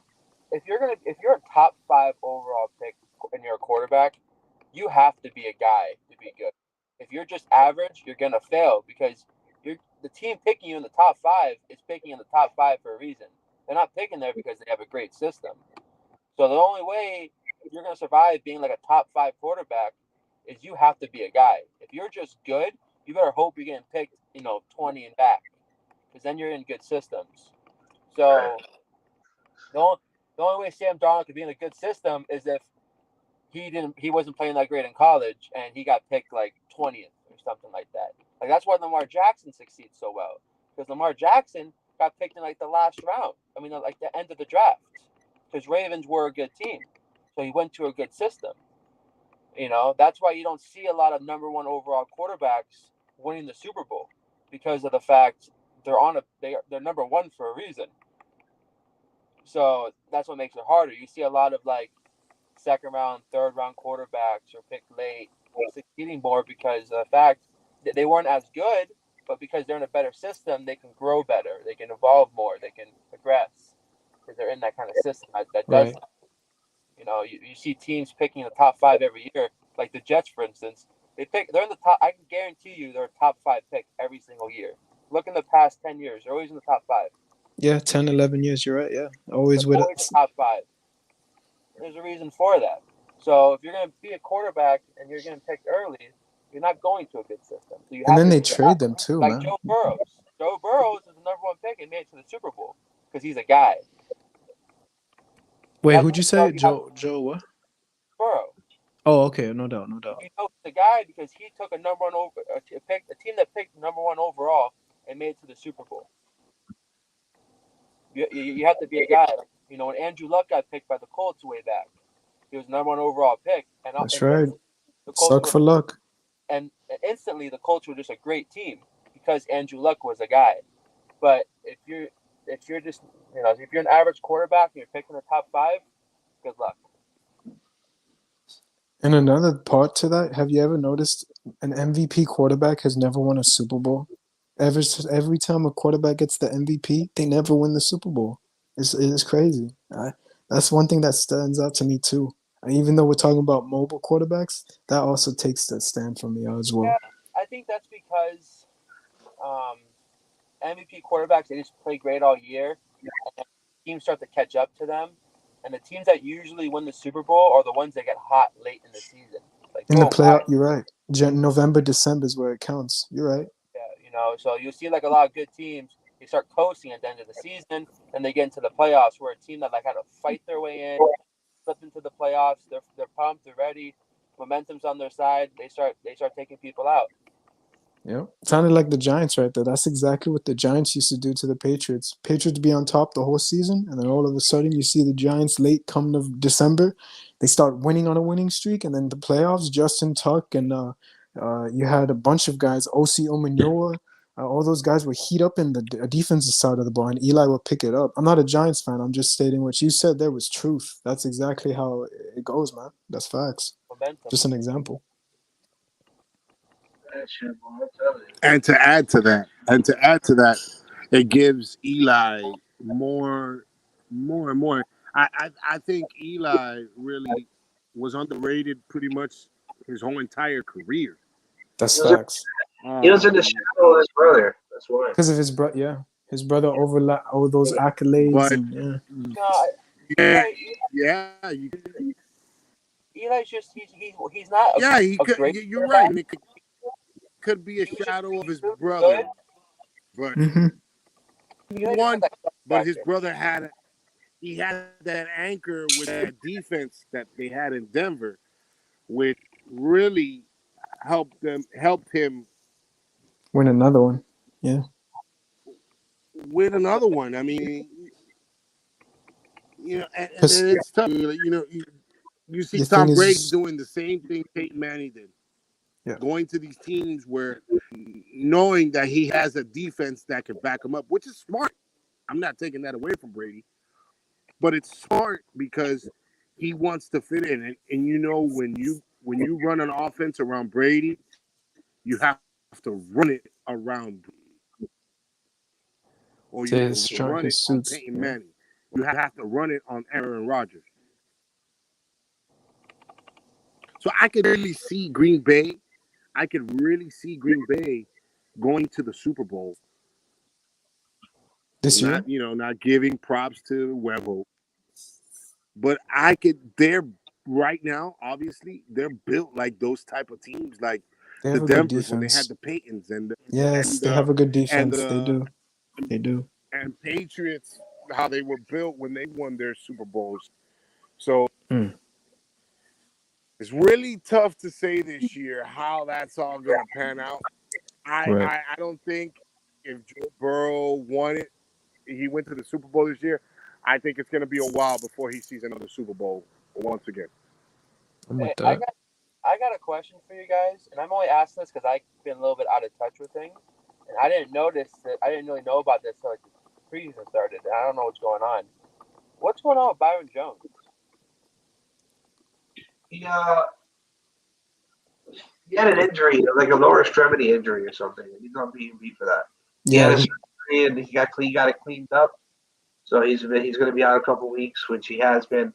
a top 5 overall pick and you're a quarterback, you have to be a guy to be good. If you're just average, you're gonna fail because the team picking you in the top 5 is picking in the top 5 for a reason. They're not picking there because they have a great system. So the only way you're gonna survive being like a top 5 quarterback is you have to be a guy. If you're just good, you better hope you're getting picked, 20 and back, because then you're in good systems. So the only way Sam Darnold could be in a good system is if he wasn't playing that great in college and he got picked like 20th or something like that. Like that's why Lamar Jackson succeeds so well, because Lamar Jackson got picked in like the last round. I mean, like the end of the draft, because Ravens were a good team, so he went to a good system. That's why you don't see a lot of number 1 overall quarterbacks winning the Super Bowl, because of the fact they're number 1 for a reason. So that's what makes it harder. You see a lot of like 2nd round, 3rd round quarterbacks are picked late, succeeding more because of the fact that they weren't as good, but because they're in a better system, they can grow better, they can evolve more, they can progress because they're in that kind of system that does. Right. You see teams picking the top 5 every year, like the Jets, for instance. They're in the top. I can guarantee you, they're a top 5 pick every single year. Look in the past 10 years, they're always in the top 5. Yeah, 10, 11 years. You're right. Yeah, always They're with always it. the top 5. There's a reason for that. So if you're going to be a quarterback and you're getting picked early, you're not going to a good system. So you And have then to they trade them too, like man. Joe Burrows. Joe Burrows is the number 1 pick and made it to the Super Bowl because he's a guy. Wait, who'd you say? Joe what? Burrow. Oh, okay. No doubt. The guy because he took a number 1 a team that picked number 1 overall and made it to the Super Bowl. You have to be a guy. When Andrew Luck got picked by the Colts way back, he was number 1 overall pick. That's right. The Colts Suck for luck. And instantly, the Colts were just a great team because Andrew Luck was a guy. But if you're just if you're an average quarterback and you're picking the top 5, good luck. And another part to that, have you ever noticed an MVP quarterback has never won a Super Bowl? Every time a quarterback gets the MVP, they never win the Super Bowl. It's crazy. That's one thing that stands out to me too. Even though we're talking about mobile quarterbacks, that also takes that stand for me as well. Yeah, I think that's because um, MVP quarterbacks, they just play great all year, and teams start to catch up to them. And the teams that usually win the Super Bowl are the ones that get hot late in the season. Like In the boom, playoff, you're right. November, December is where it counts. You're right. yeah. So you'll see like a lot of good teams. They start coasting at the end of the season, and they get into the playoffs. Where a team that like had to fight their way in, slip into the playoffs, they're pumped, they're ready, momentum's on their side. They start taking people out. Yeah, sounded like the Giants right there. That's exactly what the Giants used to do to the Patriots. Patriots be on top the whole season, and then all of a sudden you see the Giants late come of December, they start winning on a winning streak, and then the playoffs, Justin Tuck and you had a bunch of guys, OC Omenyoa, all those guys would heat up in the defensive side of the ball, and Eli would pick it up. I'm not a Giants fan. I'm just stating what you said. There was truth. That's exactly how it goes, man. That's facts. Momentum. Just an example. And to add to that, it gives Eli more and more. I think Eli really was underrated pretty much his whole entire career. That's facts. He was in the shadow of his brother. That's why. Because of his brother, yeah. His brother overlapped all those accolades. But and, yeah. No, yeah, Eli's just he's not. he could. You're right. And it could be a shadow of his brother, but but his brother had that anchor with that defense that they had in Denver, which really helped him win another one. Yeah. Win another one. I mean, and it's tough. You see Tom Brady doing the same thing Peyton Manning did. Yeah. Going to these teams where knowing that he has a defense that can back him up, which is smart. I'm not taking that away from Brady, but it's smart because he wants to fit in. And when you run an offense around Brady, you have to run it around Brady. Or you have to run it on Peyton Manning. You have to run it on Aaron Rodgers. So I could really see Green Bay. Going to the Super Bowl this year. Not giving props to Webo, but they're right now. Obviously, they're built like those type of teams, like the Denvers when they had the Peytons they have a good defense. They do. And Patriots, how they were built when they won their Super Bowls. So. It's really tough to say this year how that's all going to pan out. I don't think if Joe Burrow won it, he went to the Super Bowl this year, I think it's going to be a while before he sees another Super Bowl once again. I got a question for you guys, and I'm only asking this because I've been a little bit out of touch with things, and I didn't really know about this until like the preseason started, and I don't know what's going on. What's going on with Byron Jones? He had an injury, like a lower extremity injury or something. He's on B&B for that. He had a surgery and he got it cleaned up. So he's going to be out a couple weeks, which he has been.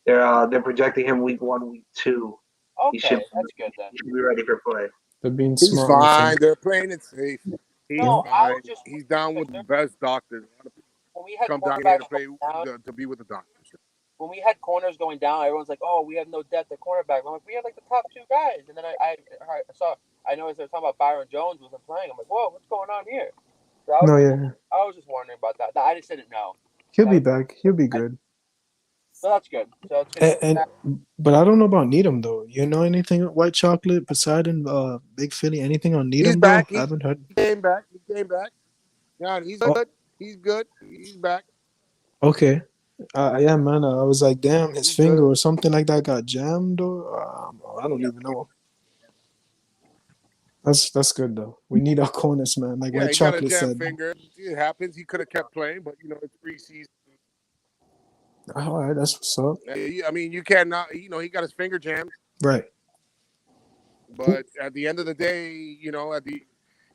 They're projecting him week 1, week 2. Okay, that's good then. He should be ready for play. They're being He's smart. fine. They're playing it safe. He's fine. He's down with the best doctors. When we had come down here to play to be with the doctors. When we had corners going down, everyone's like, "Oh, we have no depth at cornerback." I'm like, "We have like the top 2 guys." And then I noticed they were talking about Byron Jones wasn't playing. I'm like, "Whoa, what's going on here?" So I was just wondering about that. I just didn't know. He'll be back. He'll be good. So that's good. So it's good. But I don't know about Needham though. You know anything White Chocolate, Poseidon, Big Philly? Anything on Needham? He's back. I haven't heard. He came back. Yeah, he's good. He's good. He's back. Okay. Yeah, man. I was like, damn, his finger or something like that got jammed, or I don't even know. That's good though. We need our corners, man. Like Yeah, White he got a Chocolate jam said. finger. It happens. He could have kept playing, but it's preseason. All right, that's what's up. I mean, you cannot. He got his finger jammed. Right. But at the end of the day,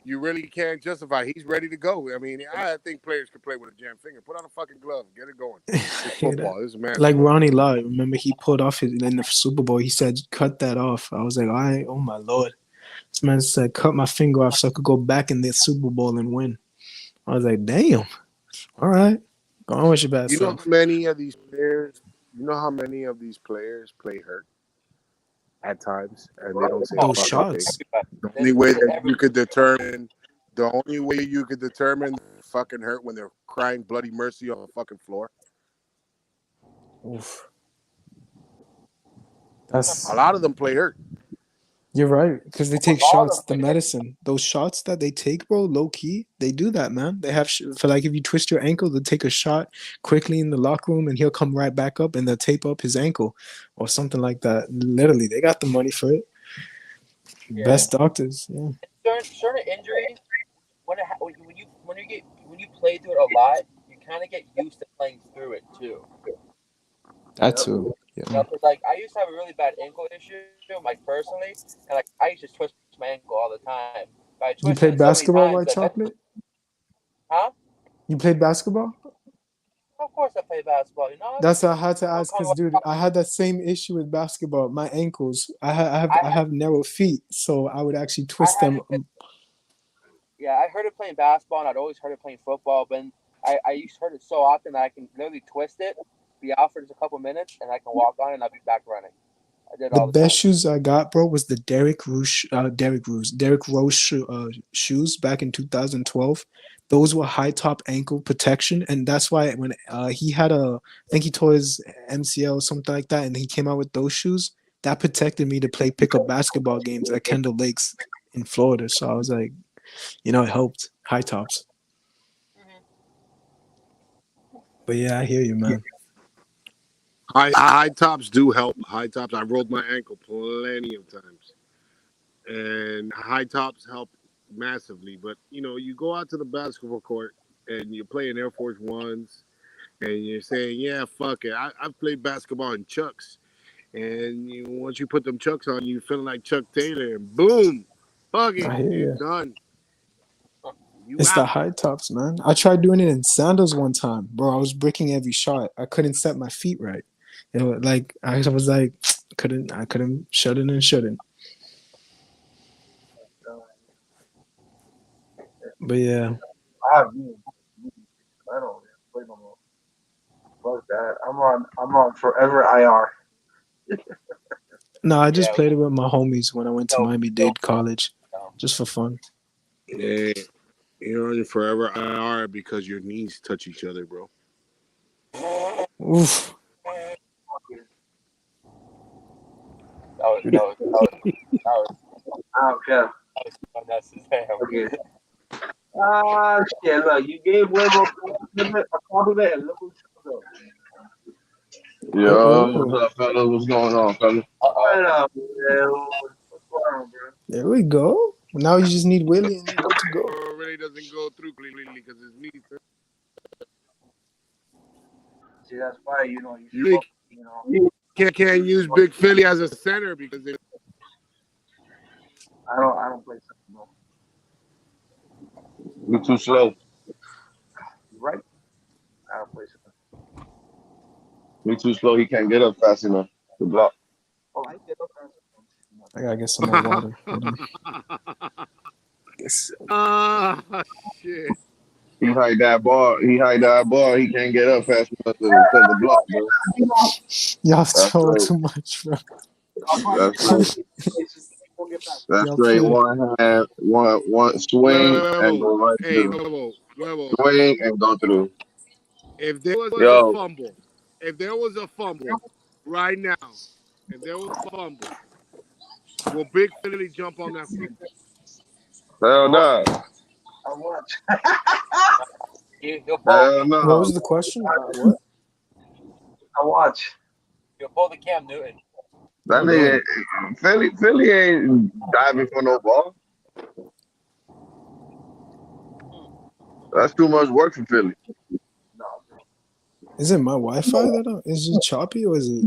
you really can't justify. He's ready to go. I mean, I think players can play with a jam finger. Put on a fucking glove, get it going. It's football. This is man. Like Ronnie Lott, remember he pulled off in the Super Bowl. He said, "Cut that off." I was like, "All right, oh my lord." This man said, "Cut my finger off so I could go back in the Super Bowl and win." I was like, "Damn, all right, go on with your bad You know self." how many of these players? You know how many of these players play hurt at times, and they don't say Those fucking shots. thing. The only way that you could determine, they're fucking hurt when they're crying bloody mercy on the fucking floor. Oof. A lot of them play hurt. You're right, because they take shots, the medicine. Those shots that they take, bro, low key, they do that, man. They have for like if you twist your ankle, they'll take a shot quickly in the locker room, and he'll come right back up, and they'll tape up his ankle or something like that. Literally, they got the money for it. Yeah. Best doctors, yeah. Certain injuries, when you play through it a lot, you kind of get used to playing through it too. That too. Yeah. Because like I used to have a really bad ankle issue, like personally, and like I used to twist my ankle all the time. You played basketball, White Chocolate? Huh? You played basketball? Of course I played basketball. That's what I had to ask because, dude, I had that same issue with basketball. My ankles, I have narrow feet, so I would actually twist them. Yeah, I heard it playing basketball, and I'd always heard it playing football, but I used to hurt it so often that I can literally twist it, be out for just a couple minutes, and I can walk on and I'll be back running. I did all the best time. shoes I got, bro, was the Derrick Rose shoes back in 2012. Those were high top ankle protection, and that's why when he had I think he tore his MCL or something like that, and he came out with those shoes that protected me to play pickup basketball games at Kendall Lakes in Florida. So I was like, it helped. High tops. But yeah, I hear you, man. High tops do help. High tops. I rolled my ankle plenty of times, and high tops help massively. But you go out to the basketball court and you're playing Air Force Ones, and you're saying, "Yeah, fuck it." I've played basketball in Chucks, and once you put them Chucks on, you feeling like Chuck Taylor, and boom, fuck it, you're done. It's the high tops, man. I tried doing it in sandals one time, bro. I was bricking every shot. I couldn't set my feet right. Like I was like, I couldn't shut it and shouldn't. But yeah. I don't play no more. Fuck that. I'm on forever IR. No, I just played it with my homies when I went to Miami-Dade College, just for fun. Yeah, you're on forever IR because your knees touch each other, bro. Oof. That was I don't care. unnecessary. Shit, look, you gave Webo a compliment and look who's up. Yo, what's up, fellas? What's going on, fellas? What up, man? What's going on, bro? There we go. Now you just need Willie and you're good to go. It really doesn't go through cleanly because his knees. See, that's why you can't use Big Philly as a center because I don't play center, bro. You're too slow. Right? I don't play center. You're too slow. He can't get up fast enough to block. Oh, I get up fast enough. I gotta get some more water. Shit. He hide that ball. He can't get up fast enough to block, bro. Y'all throw too much, bro. That's straight one hand, one swing and go right through. Swing and go through. If there was a fumble right now, will Big Philly jump on that fumble? Hell no. I watch. Hell no. What was the question? What? I watch. You'll pull the Cam Newton. That nigga, Philly ain't diving for no ball. That's too much work for Philly. Is it my Wi-Fi that is it choppy or is it?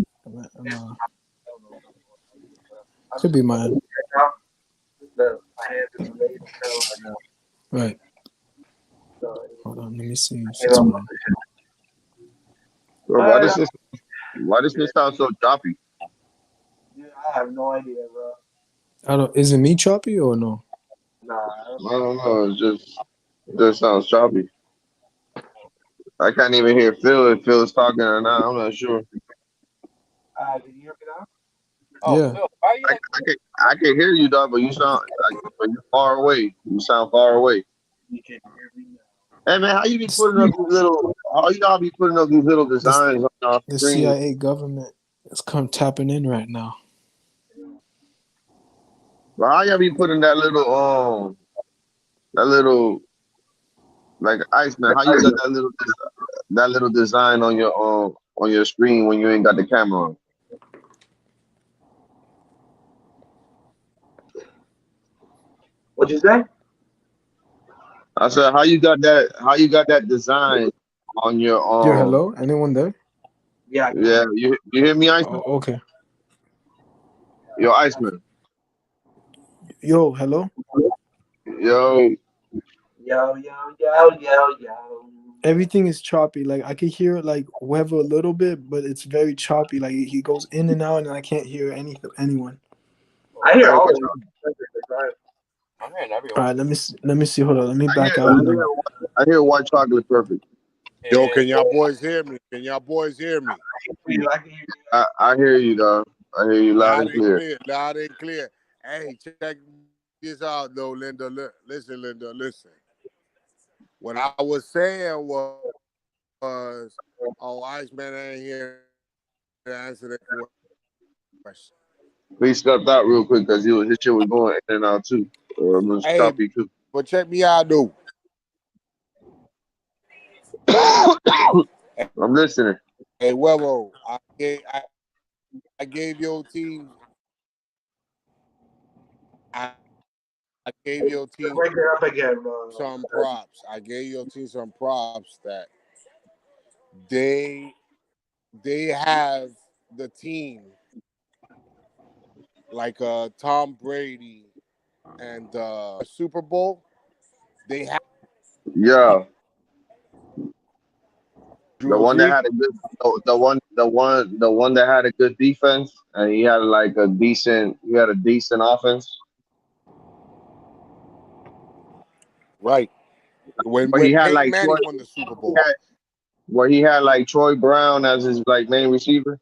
Could be mine. Right. Hold on, let me see. If it's mine. Bro, why does this sound so choppy? Dude, I have no idea, bro. I don't. Is it me choppy or no? Nah, I don't know. It just sounds choppy. I can't even hear Phil if Phil is talking or not. I'm not sure. can you hear me now? Oh, Yeah. Phil, why are you like? I can hear you, dog, but you sound like but you're far away. You sound far away. You can hear me now. Hey man, how you be putting up these little? How y'all be putting up these little designs on our The screen? CIA government is tapping in right now. But how y'all be putting that little like Iceman? How you got that little design on your screen when you ain't got the camera on? What'd you say? I said, how you got that design on your Yo, hello? Anyone there? Yeah. Yeah, you hear me, Iceman? Oh, okay. Yo, Iceman. Yo, hello? Yo. Yo. Everything is choppy. Like I can hear like Weather a little bit, but it's very choppy. Like he goes in and out, and I can't hear anyone. I hear all of them. I'm hearing everyone. All right, let me see. Hold on, let me back out. I hear white chocolate perfect. Yo, can y'all boys hear me? Can y'all boys hear me? I hear you, dog. I hear you loud and clear. Loud and clear. Hey, check this out, though, Linda. Listen, Linda, listen. What I was saying was Iceman ain't here to answer that question. Please step out real quick because his shit was going in and out too. Or it was choppy too. But check me out, though. I'm listening. Hey, Webo, I gave your team. I gave your team some props. I gave your team some props that they have the team like Tom Brady and Super Bowl. They have. Yeah. The one that had a good the one that had a good defense and he had a decent offense. Right. When he had Peyton Manning won the Super Bowl. Where he had like Troy Brown as his like main receiver.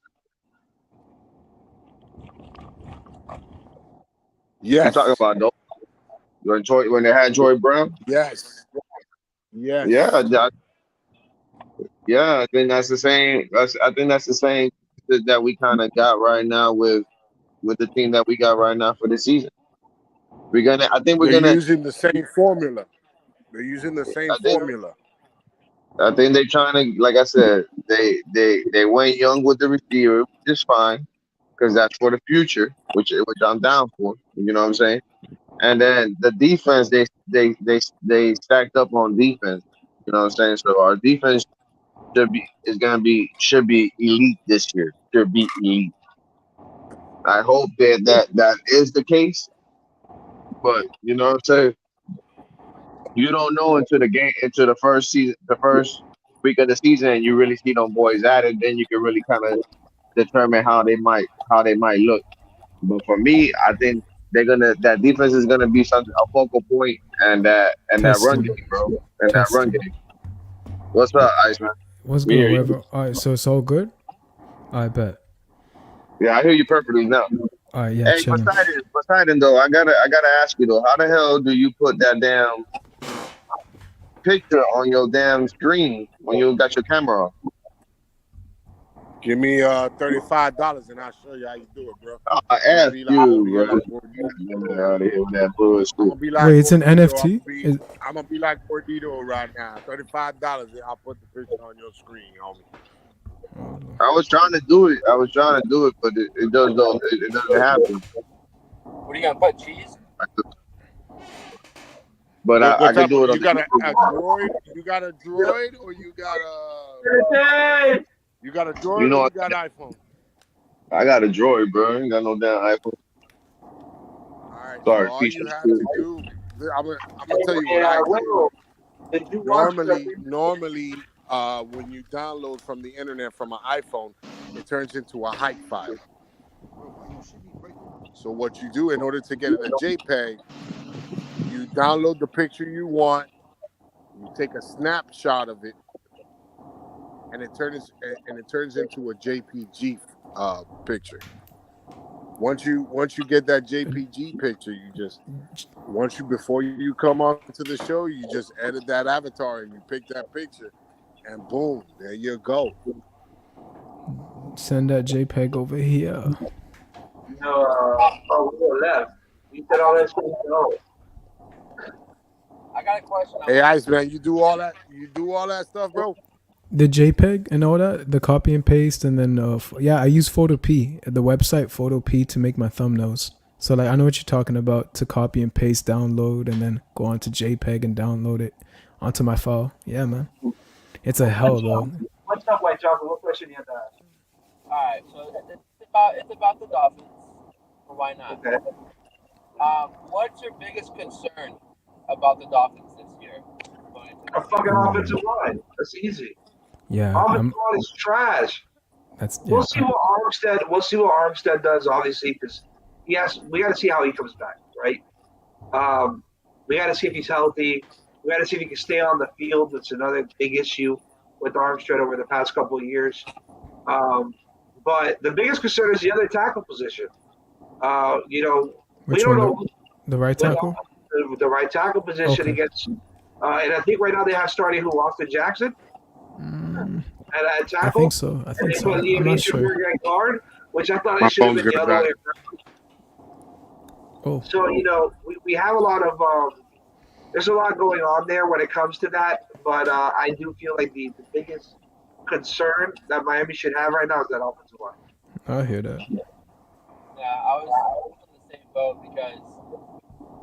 Yes. You talking about those? When they had Troy Brown? Yes. Yes. Yeah, I think that's the same. I think that's the same that we kind of got right now with the team that we got right now for the season. They're using the same formula. They're using the same formula. I think they're trying to, like I said, they went young with the receiver, which is fine because that's for the future, which I'm down for. You know what I'm saying? And then the defense, they stacked up on defense. You know what I'm saying? So our defense should be elite this year. Should be elite. I hope that is the case. But you know what I'm saying? You don't know into the first week of the season, and you really see them boys at it. Then you can really kind of determine how they might look. But for me, I think that defense is gonna be a focal point, and that run game, bro, and that run game. What's up, Iceman? What's good, whatever. All right, so it's all good. I bet. Yeah, I hear you perfectly now. All right, yeah, Hey, chilling. Poseidon, though, I gotta ask you though, how the hell do you put that damn picture on your damn screen when you got your camera on? Give me $35 and I'll show you how you do it, bro. I asked you, bro. Out of here with that bullshit. Wait, it's an NFT? I'm gonna be like Gordito right now. $35 and I'll put the picture on your screen, homie. I was trying to do it, but it doesn't happen. What are you gonna put? Cheese? But What, I what can type do of, it on you got the a droid? You got a droid, or you got a You droid, or know, you got iPhone? I got a droid, bro. I ain't got no damn iPhone. All right, so Sorry, all you features. have to do, I'm gonna tell you what Yeah, I do. Will, did you watch the Normally, when you download from the internet from an iPhone, it turns into a height file. So what you do in order to get it a JPEG, you download the picture you want, you take a snapshot of it, and it turns into a JPG picture. Once you get that JPG picture, before you come on to the show, you just edit that avatar and you pick that picture, and boom, there you go. Send that JPEG over here. Will left? You said all that shit. No. I got a question. Hey, Ice Man, you do all that? You do all that stuff, bro? The JPEG and all that, the copy and paste, and then I use Photopea, the website Photopea, to make my thumbnails. So like I know what you're talking about, to copy and paste, download, and then go onto JPEG and download it onto my file. Yeah, man, it's a hell though. What's up, White Chocolate? What question you have to ask? All right, so it's about the Dolphins. Or why not? Okay. What's your biggest concern about the Dolphins this year? A fucking offensive line. That's easy. Yeah, Offensive line is trash. We'll see what Armstead does, obviously, because we got to see how he comes back, right? We got to see if he's healthy. We got to see if he can stay on the field. That's another big issue with Armstead over the past couple of years. But the biggest concern is the other tackle position. We Which don't one? know The right tackle? the right tackle position Okay. against, and I think right now they have starting Austin Jackson at tackle. I think so. I'm not sure. At guard, which I thought My it should have phone's been the gonna other die. way around. Oh, So we have a lot of there's a lot going on there when it comes to that, but I do feel like the biggest concern that Miami should have right now is that offensive line. I hear that. Yeah, I was in the same boat because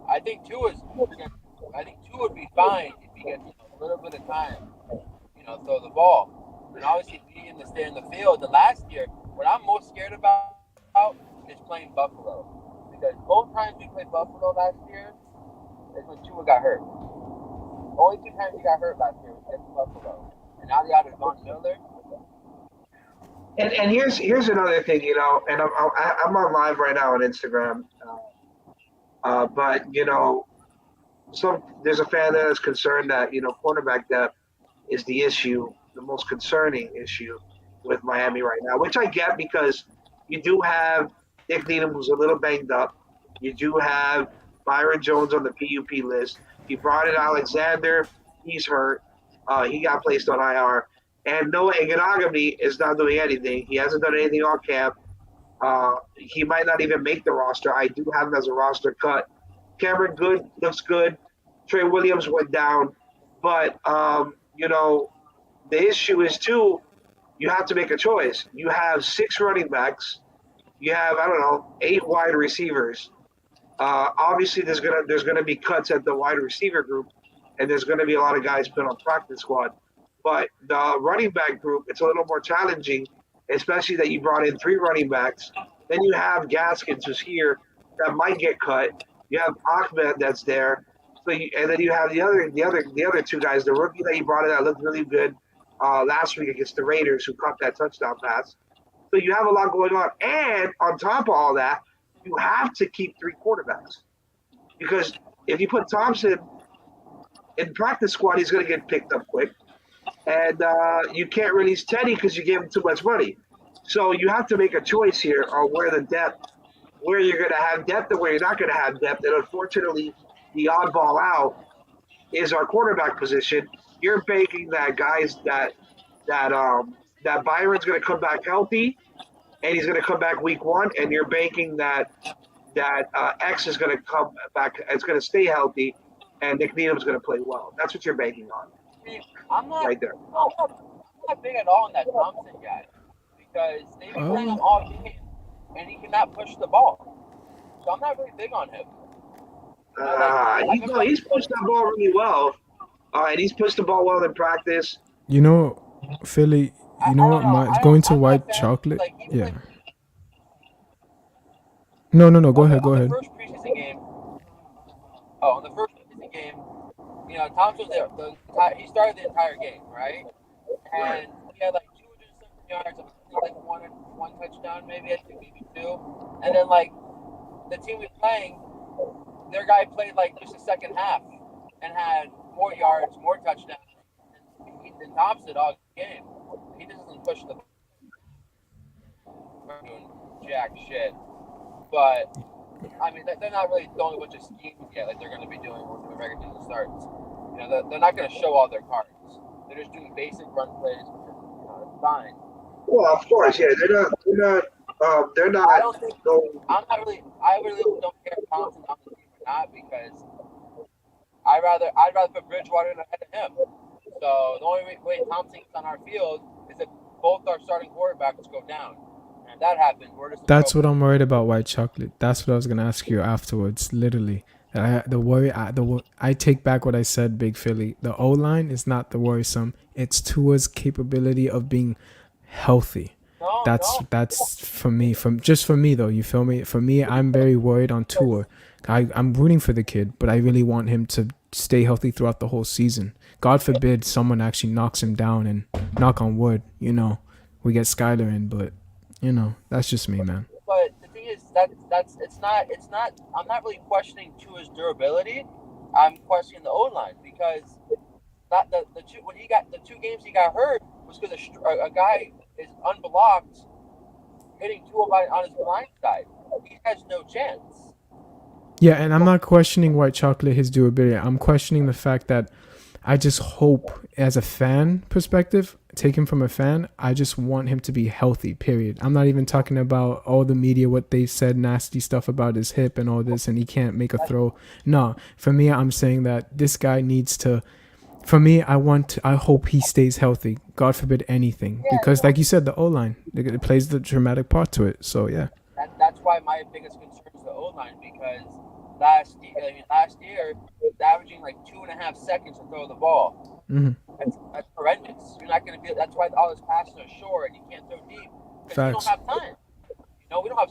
I think Tua would be fine if he gets a little bit of time, throw the ball. And obviously being to stay in the field. The last year, what I'm most scared about is playing Buffalo, because both times we played Buffalo last year is when Tua got hurt. Only 2 times he got hurt last year was against Buffalo, and now they got Von Miller. And here's another thing, and I'm on live right now on Instagram, but there's a fan that is concerned that cornerback depth is the issue, the most concerning issue with Miami right now, which I get because you do have Nick Needham, who's a little banged up. You do have Byron Jones on the PUP list. You brought in Alexander, he's hurt. He got placed on IR. And Noah Iganagami is not doing anything. He hasn't done anything on camp. He might not even make the roster. I do have him as a roster cut. Cameron Good looks good. Trey Williams went down. But, the issue is, too, you have to make a choice. You have 6 running backs. You have, 8 wide receivers. Obviously, there's gonna be cuts at the wide receiver group, and there's gonna be a lot of guys put on practice squad. But the running back group, it's a little more challenging, especially that you brought in 3 running backs. Then you have Gaskins, who's here, that might get cut. You have Ahmed that's there. And then you have the other 2 guys, the rookie that you brought in that looked really good last week against the Raiders, who caught that touchdown pass. So you have a lot going on, and on top of all that, you have to keep 3 quarterbacks, because if you put Thompson in practice squad, he's going to get picked up quick. And you can't release Teddy because you gave him too much money. So you have to make a choice here on where you're going to have depth and where you're not going to have depth. And unfortunately, the oddball out is our quarterback position. You're banking that that Byron's going to come back healthy, and he's going to come back week 1, and you're banking that X is going to come back. It's going to stay healthy, and Nick Needham's going to play well. That's what you're banking on. I'm not right there. I'm not big at all on that Thompson guy, because they've been playing him all game and he cannot push the ball. So I'm not really big on him. He's pushed that ball really well. And he's pushed the ball well in practice. You know, Philly. You know what? Going to I'm not a white fan. chocolate. Like, Yeah. No. Go ahead. Go on ahead. the first preseason game, you know, Thompson was there. He started the entire game, right? And he had like 200 yards, I think like one touchdown, maybe two. And then like the team we were playing, their guy played like just the second half and had more yards, more touchdowns than Thompson all game. He just doesn't push the doing jack shit. But I mean, they're not really throwing a bunch of schemes yet, like they're going to be doing when the regular season starts. You know, they're not going to show all their cards. They're just doing basic run plays, which is, you know, fine. Well, of course, yeah, they're not. I don't think. I really don't care if Thompson's on the team or not, because I'd rather put Bridgewater ahead of him. So the only way Thompson is on our field is if both our starting quarterbacks go down. And that happened. That's what I'm worried about, white chocolate. That's what I was gonna ask you afterwards. Literally, I take back what I said, Big Philly. The O line is not the worrisome. It's Tua's capability of being healthy. That's for me. For me though, you feel me? For me, I'm very worried on Tua. I'm rooting for the kid, but I really want him to stay healthy throughout the whole season. God forbid someone actually knocks him down, and knock on wood, you know, we get Skyler in, but. You know, that's just me, man. But the thing is it's not. I'm not really questioning Tua's durability. I'm questioning the O line, because the two games he got hurt was because a guy is unblocked hitting Tua on his blind side. He has no chance. Yeah, and I'm not questioning white chocolate his durability. I'm questioning the fact that I just hope, as a fan perspective, taken from a fan, I just want him to be healthy, period. I'm not even talking about all the media, what they've said, nasty stuff about his hip and all this, and he can't make a throw. No, for me, I'm saying that this guy needs to, for me, I hope he stays healthy. God forbid anything. Because like you said, the O-line, it plays the dramatic part to it. So, yeah. That's why my biggest concern is the O-line, because last year, he was averaging like 2.5 seconds to throw the ball. Mm-hmm. That's horrendous. You're not going to be. That's why all his passes are short and you can't throw deep, because you don't have time. You know, we don't have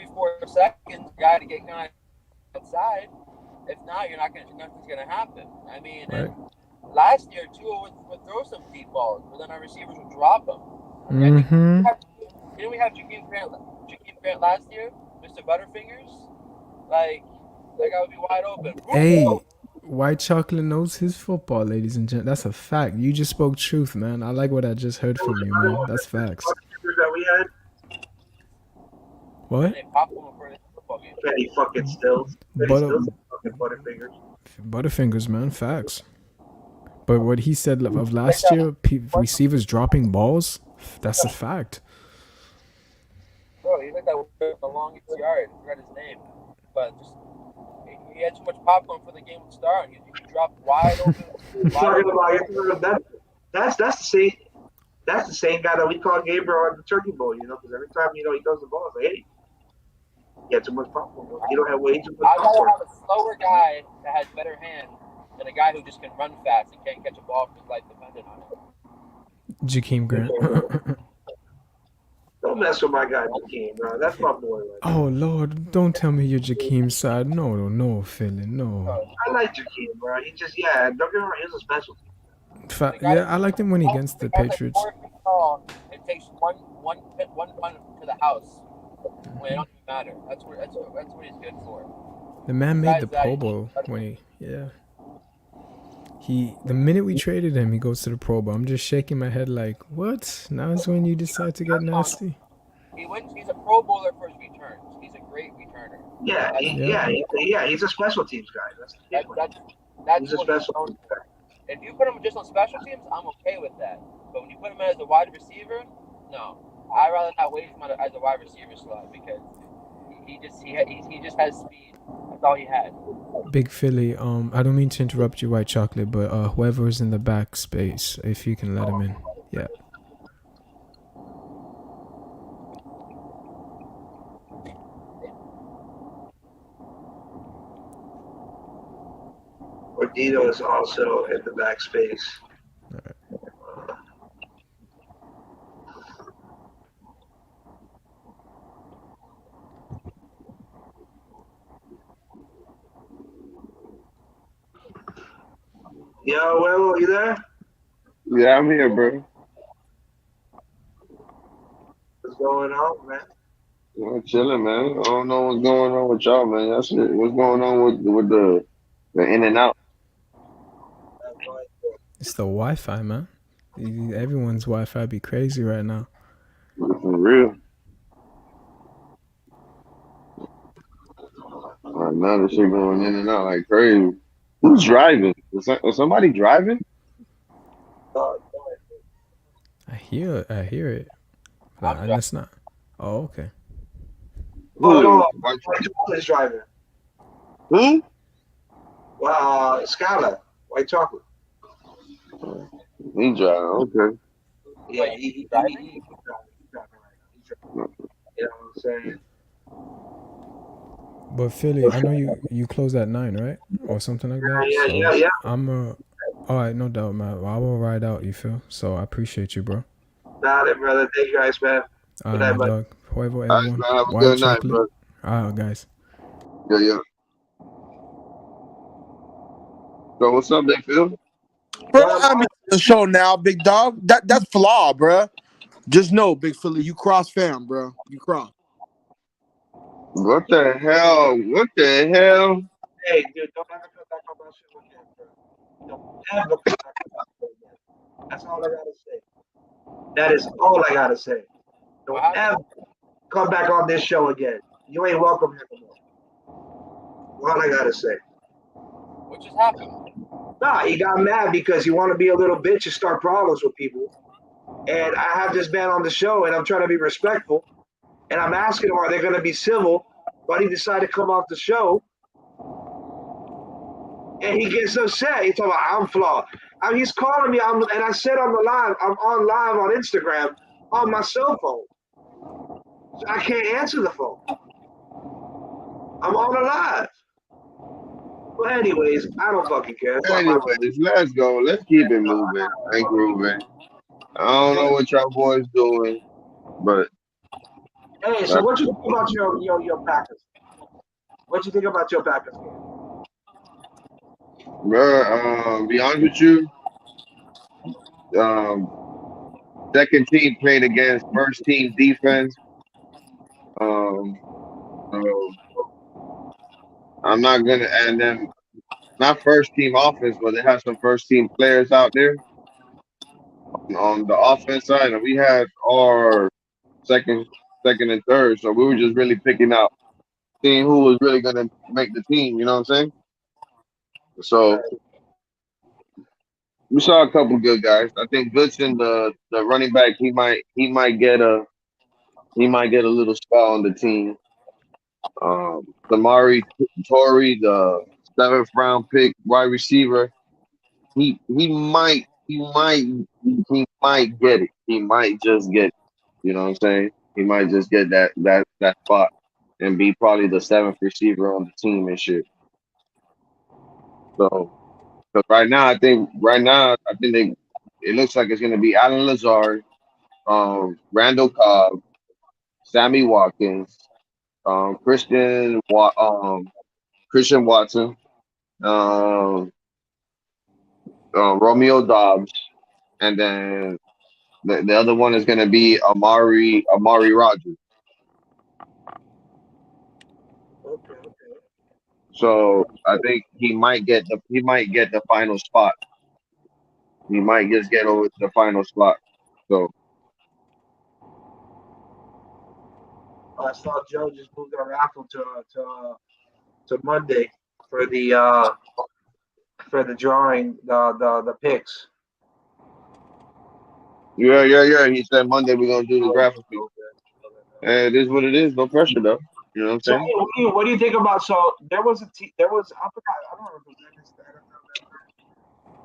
3-4 seconds guy to get kind of outside. If not, nothing's going to happen. I mean, right. Last year Tua would throw some deep balls, but then our receivers would drop them. Mm-hmm. Didn't we have Jakeem Grant last year, Mr. Butterfingers? Like that guy would be wide open. Hey, white chocolate knows his football, ladies and gentlemen. That's a fact. You just spoke truth, man. I like what I just heard from you, man. That's facts. That we had. What? Petty fucking stills. Butterfingers. Butterfingers, man. Facts. But what he said of last year, receivers dropping balls, that's a fact. Bro, he looked like the longest yard. I forgot his name. But just he had too much popcorn for the game would start. He dropped wide open. That's the same guy that we call Gabriel on the Turkey Bowl, you know, because every time, you know, he does the ball, it's like, hey, you have too much popcorn. You don't have way too much popcorn. I'd rather have a slower guy that has better hands than a guy who just can run fast and can't catch a ball because his life depended on it. Jakeem Grant. Don't mess with my guy Jakeem, bro. That's my boy. Right? Oh Lord, don't tell me you're Jakeem's side. No, Philly, no. I like Jakeem, bro. He just, don't get me wrong, he's a special team. Yeah, I liked him when he against the Patriots. It takes one run to the house when it don't even matter. That's what he's good for. The man made the Pro Bowl when the minute we traded him, he goes to the Pro Bowl. I'm just shaking my head like, what? Now is when you decide to get nasty. He's a Pro Bowler for his returns. He's a great returner. He's a special teams guy. He's a special teams guy. If you put him just on special teams, I'm okay with that. But when you put him as a wide receiver, no. I'd rather not waste him as a wide receiver slot, because he just has speed. That's all he had. Big Philly, I don't mean to interrupt you, white chocolate, but whoever's in the back space, if you can let him in. Yeah. Dino is also in the backspace. Yo, Will, you there? Yeah, I'm here, bro. What's going on, man? I'm chilling, man. I don't know what's going on with y'all, man. That's it. What's going on with the in and out? It's the Wi-Fi, man. Everyone's Wi-Fi be crazy right now. For real. Right now, this shit going in and out like crazy. Who's driving? Is somebody driving? I hear it. But that's not. Oh, okay. Oh, no, White White Chocolate is driving. Who? Skylar, White Chocolate. He driving. Okay. Yeah, Wait, he's driving? driving. He's driving right now. He's driving. You know what I'm saying? But Philly, I know you close at 9, right, or something like that. Yeah. I'm all right, no doubt, man. I will ride out. You feel? So I appreciate you, bro. Got it, brother. Thank you guys, man. All Good right, night, my bud. dog. Whoever, All right, everyone. man. Have a White good night, chocolate. bro. All right, guys. Yeah. So what's up, Big Phil? Bro, I'm into the show now, big dog. That's flaw, bro. Just know, Big Philly, you cross fam, bro. You cross. What the hell? What the hell? Hey, dude, don't ever come back on my show again, bro. Don't ever come back on my show again. That's all I gotta say. That is all I gotta say. Don't ever come back on this show again. You ain't welcome here no more. All I gotta say. What just happened? Nah, he got mad because you want to be a little bitch and start problems with people. And I have this man on the show, and I'm trying to be respectful. And I'm asking him, are they going to be civil? But he decided to come off the show. And he gets upset. He's talking about, I'm flawed. He's calling me, and I said on the live, I'm on live on Instagram on my cell phone. So I can't answer the phone. I'm on a live. Well, anyways, I don't fucking care. Anyways, let's go. Let's keep it moving and grooving. I don't know what y'all boys doing, but hey, so what you think about your Packers? What you think about your Packers game? bro, be honest with you, second team played against first team defense. So I'm not gonna, and then not first team offense, but they have some first team players out there on the offense side, and we had our second, and third. So we were just really picking out, seeing who was really gonna make the team. You know what I'm saying? So we saw a couple good guys. I think Goodson, the running back, he might get a little spot on the team. Damari Torrey, the 7th round pick wide receiver, he might get it. He might just get it. You know what I'm saying? He might just get that spot and be probably the 7th receiver on the team and shit. So, because right now I think it looks like it's gonna be Alan Lazard, Randall Cobb, Sammy Watkins, Christian Watson, um, Romeo Dobbs, and then the other one is gonna be Amari Rogers. Okay. So I think he might get the final spot. He might just get over the final spot. So I saw Joe just moved our raffle to Monday for the drawing the picks. yeah. He said Monday we're gonna do the graphic. And it is what it is. No pressure though. You know what I'm So saying? what do you think about? So there was I forgot, I don't remember if it was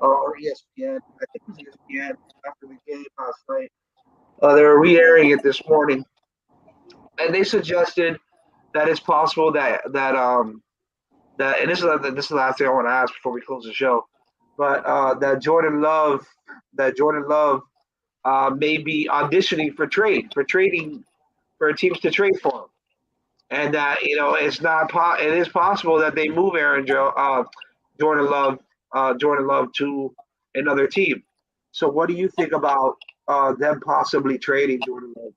NFL or ESPN. I think it was ESPN after the game last night. They were re-airing it this morning, and they suggested that it's possible that that, and this is the last thing I want to ask before we close the show, but that Jordan Love may be auditioning for trading for teams to trade for him, and that it is possible that they move Jordan Love to another team. So what do you think about them possibly trading Jordan Love?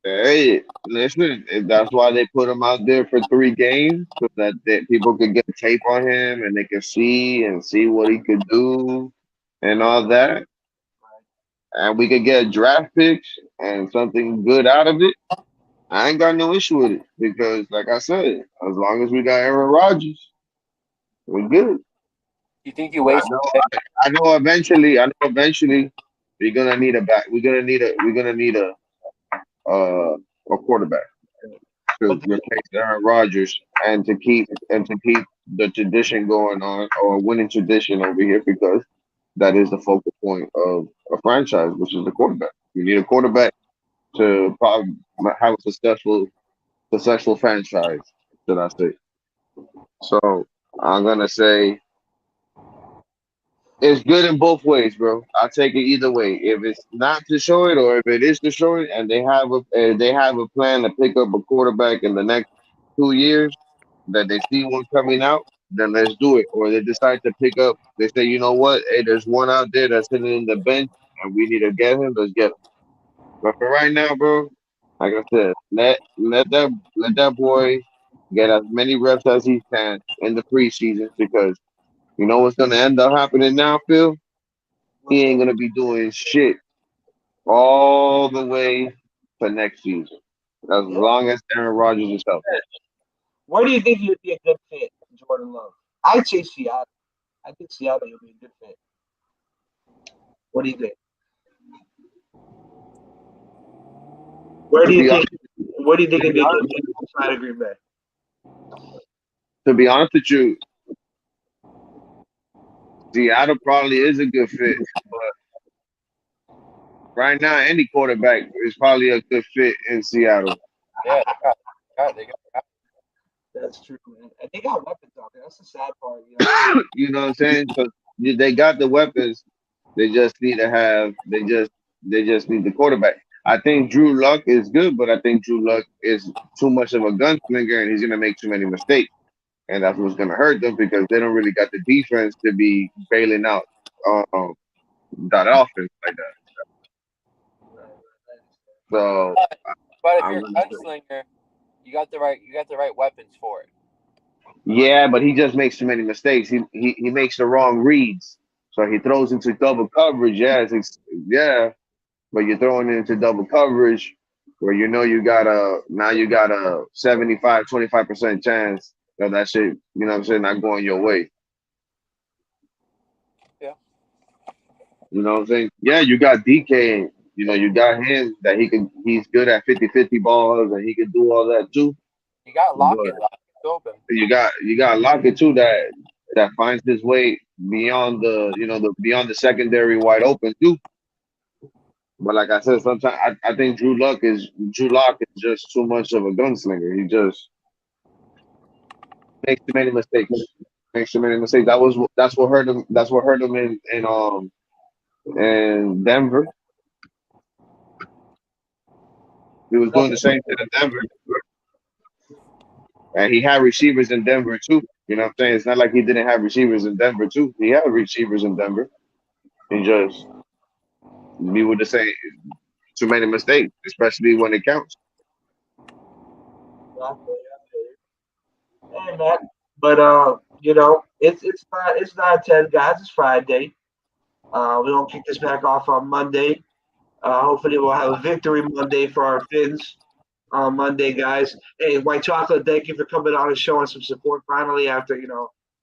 Hey, listen, that's why they put him out there for 3 games so that people could get tape on him and they could see what he could do and all that, and we could get draft picks and something good out of it. I ain't got no issue with it because, like I said, as long as we got Aaron Rodgers, we're good. You think you I waste? know. I know. Eventually, we're gonna need a back. We're gonna need a quarterback to But replace Aaron Rodgers and to keep the tradition going on, or winning tradition over here, because that is the focal point of a franchise, which is the quarterback. You need a quarterback to probably have a successful franchise, should I say. So I'm gonna say it's good in both ways, bro. I'll take it either way. If it's not to show it, or if it is to show it, and they have a plan to pick up a quarterback in the next 2 years, that they see one coming out, then let's do it. Or they decide to pick up. They say, you know what? Hey, there's one out there that's sitting in the bench, and we need to get him. Let's get him. But for right now, bro, like I said, let that boy get as many reps as he can in the preseason, because you know what's gonna end up happening now, Phil? He ain't gonna be doing shit all the way to next season, as long as Aaron Rodgers is healthy. where do you think he would be a good fit, Jordan Love? I'd say Seattle. I think Seattle would be a good fit. What do you think? Where To do you be think? honest, Where do you think to it'd be be a honest, good fit outside of Green Bay? to be honest with you, Seattle probably is a good fit. But right now, any quarterback is probably a good fit in Seattle. Yeah, they got. That's true, man. And they got weapons out there. That's the sad part. You know what I'm saying? So they got the weapons. They just need to have. They just need the quarterback. I think Drew Luck is good, but I think Drew Luck is too much of a gunslinger, and he's gonna make too many mistakes, and that's what's gonna hurt them, because they don't really got the defense to be bailing out um, that offense like that. So But if I'm you're gonna a say, gunslinger, you got the right weapons for it. yeah, but he just makes too many mistakes. He makes the wrong reads, so he throws into double coverage. Yeah, but you're throwing it into double coverage where you got a 75-25% chance of that shit, you know what I'm saying, not going your way. Yeah. You know what I'm saying? Yeah, you got DK, you got him that he's good at 50-50 balls, and he can do all that too. You got But Lockett. Lockett open. you got Lockett too, that finds his way beyond the secondary wide open too. But like I said, sometimes I think Drew Lock is just too much of a gunslinger. He just makes too many mistakes. Makes too many mistakes. That's what hurt him. That's what hurt him in Denver. He was doing the same thing in Denver, and he had receivers in Denver too. You know what I'm saying? It's not like he didn't have receivers in Denver too. He had receivers in Denver. He just we would say too many mistakes, especially when it counts. Hey, man. But it's not 10 guys. It's Friday. We're gonna kick this back off on Monday. Hopefully, we'll have a victory Monday for our Finns on Monday, guys. Hey, White Chocolate, thank you for coming on and showing some support finally after,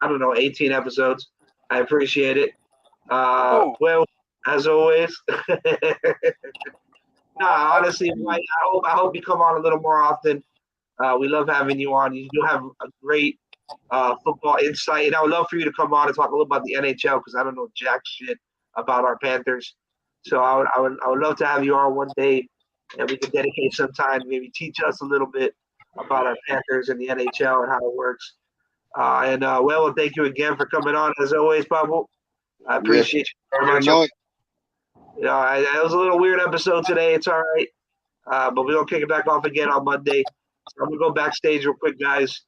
I don't know, 18 episodes. I appreciate it. Oh, Well, as always. No, honestly, White, I hope you come on a little more often. We love having you on. You do have a great football insight, and I would love for you to come on and talk a little about the NHL, because I don't know jack shit about our Panthers. So I would love to have you on one day, and we could dedicate some time to maybe teach us a little bit about our Panthers and the NHL and how it works. Well, thank you again for coming on as always, Pablo. I Yes, appreciate you very you much. know it. It was a little weird episode today. It's all right. But we're going to kick it back off again on Monday. So I'm going to go backstage real quick, guys.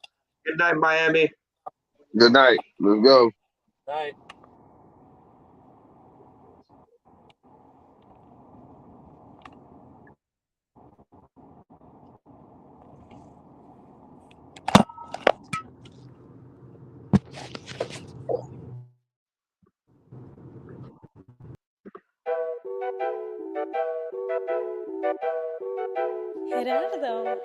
Good night, Miami. Good night. Let's go. Night. Gerardo.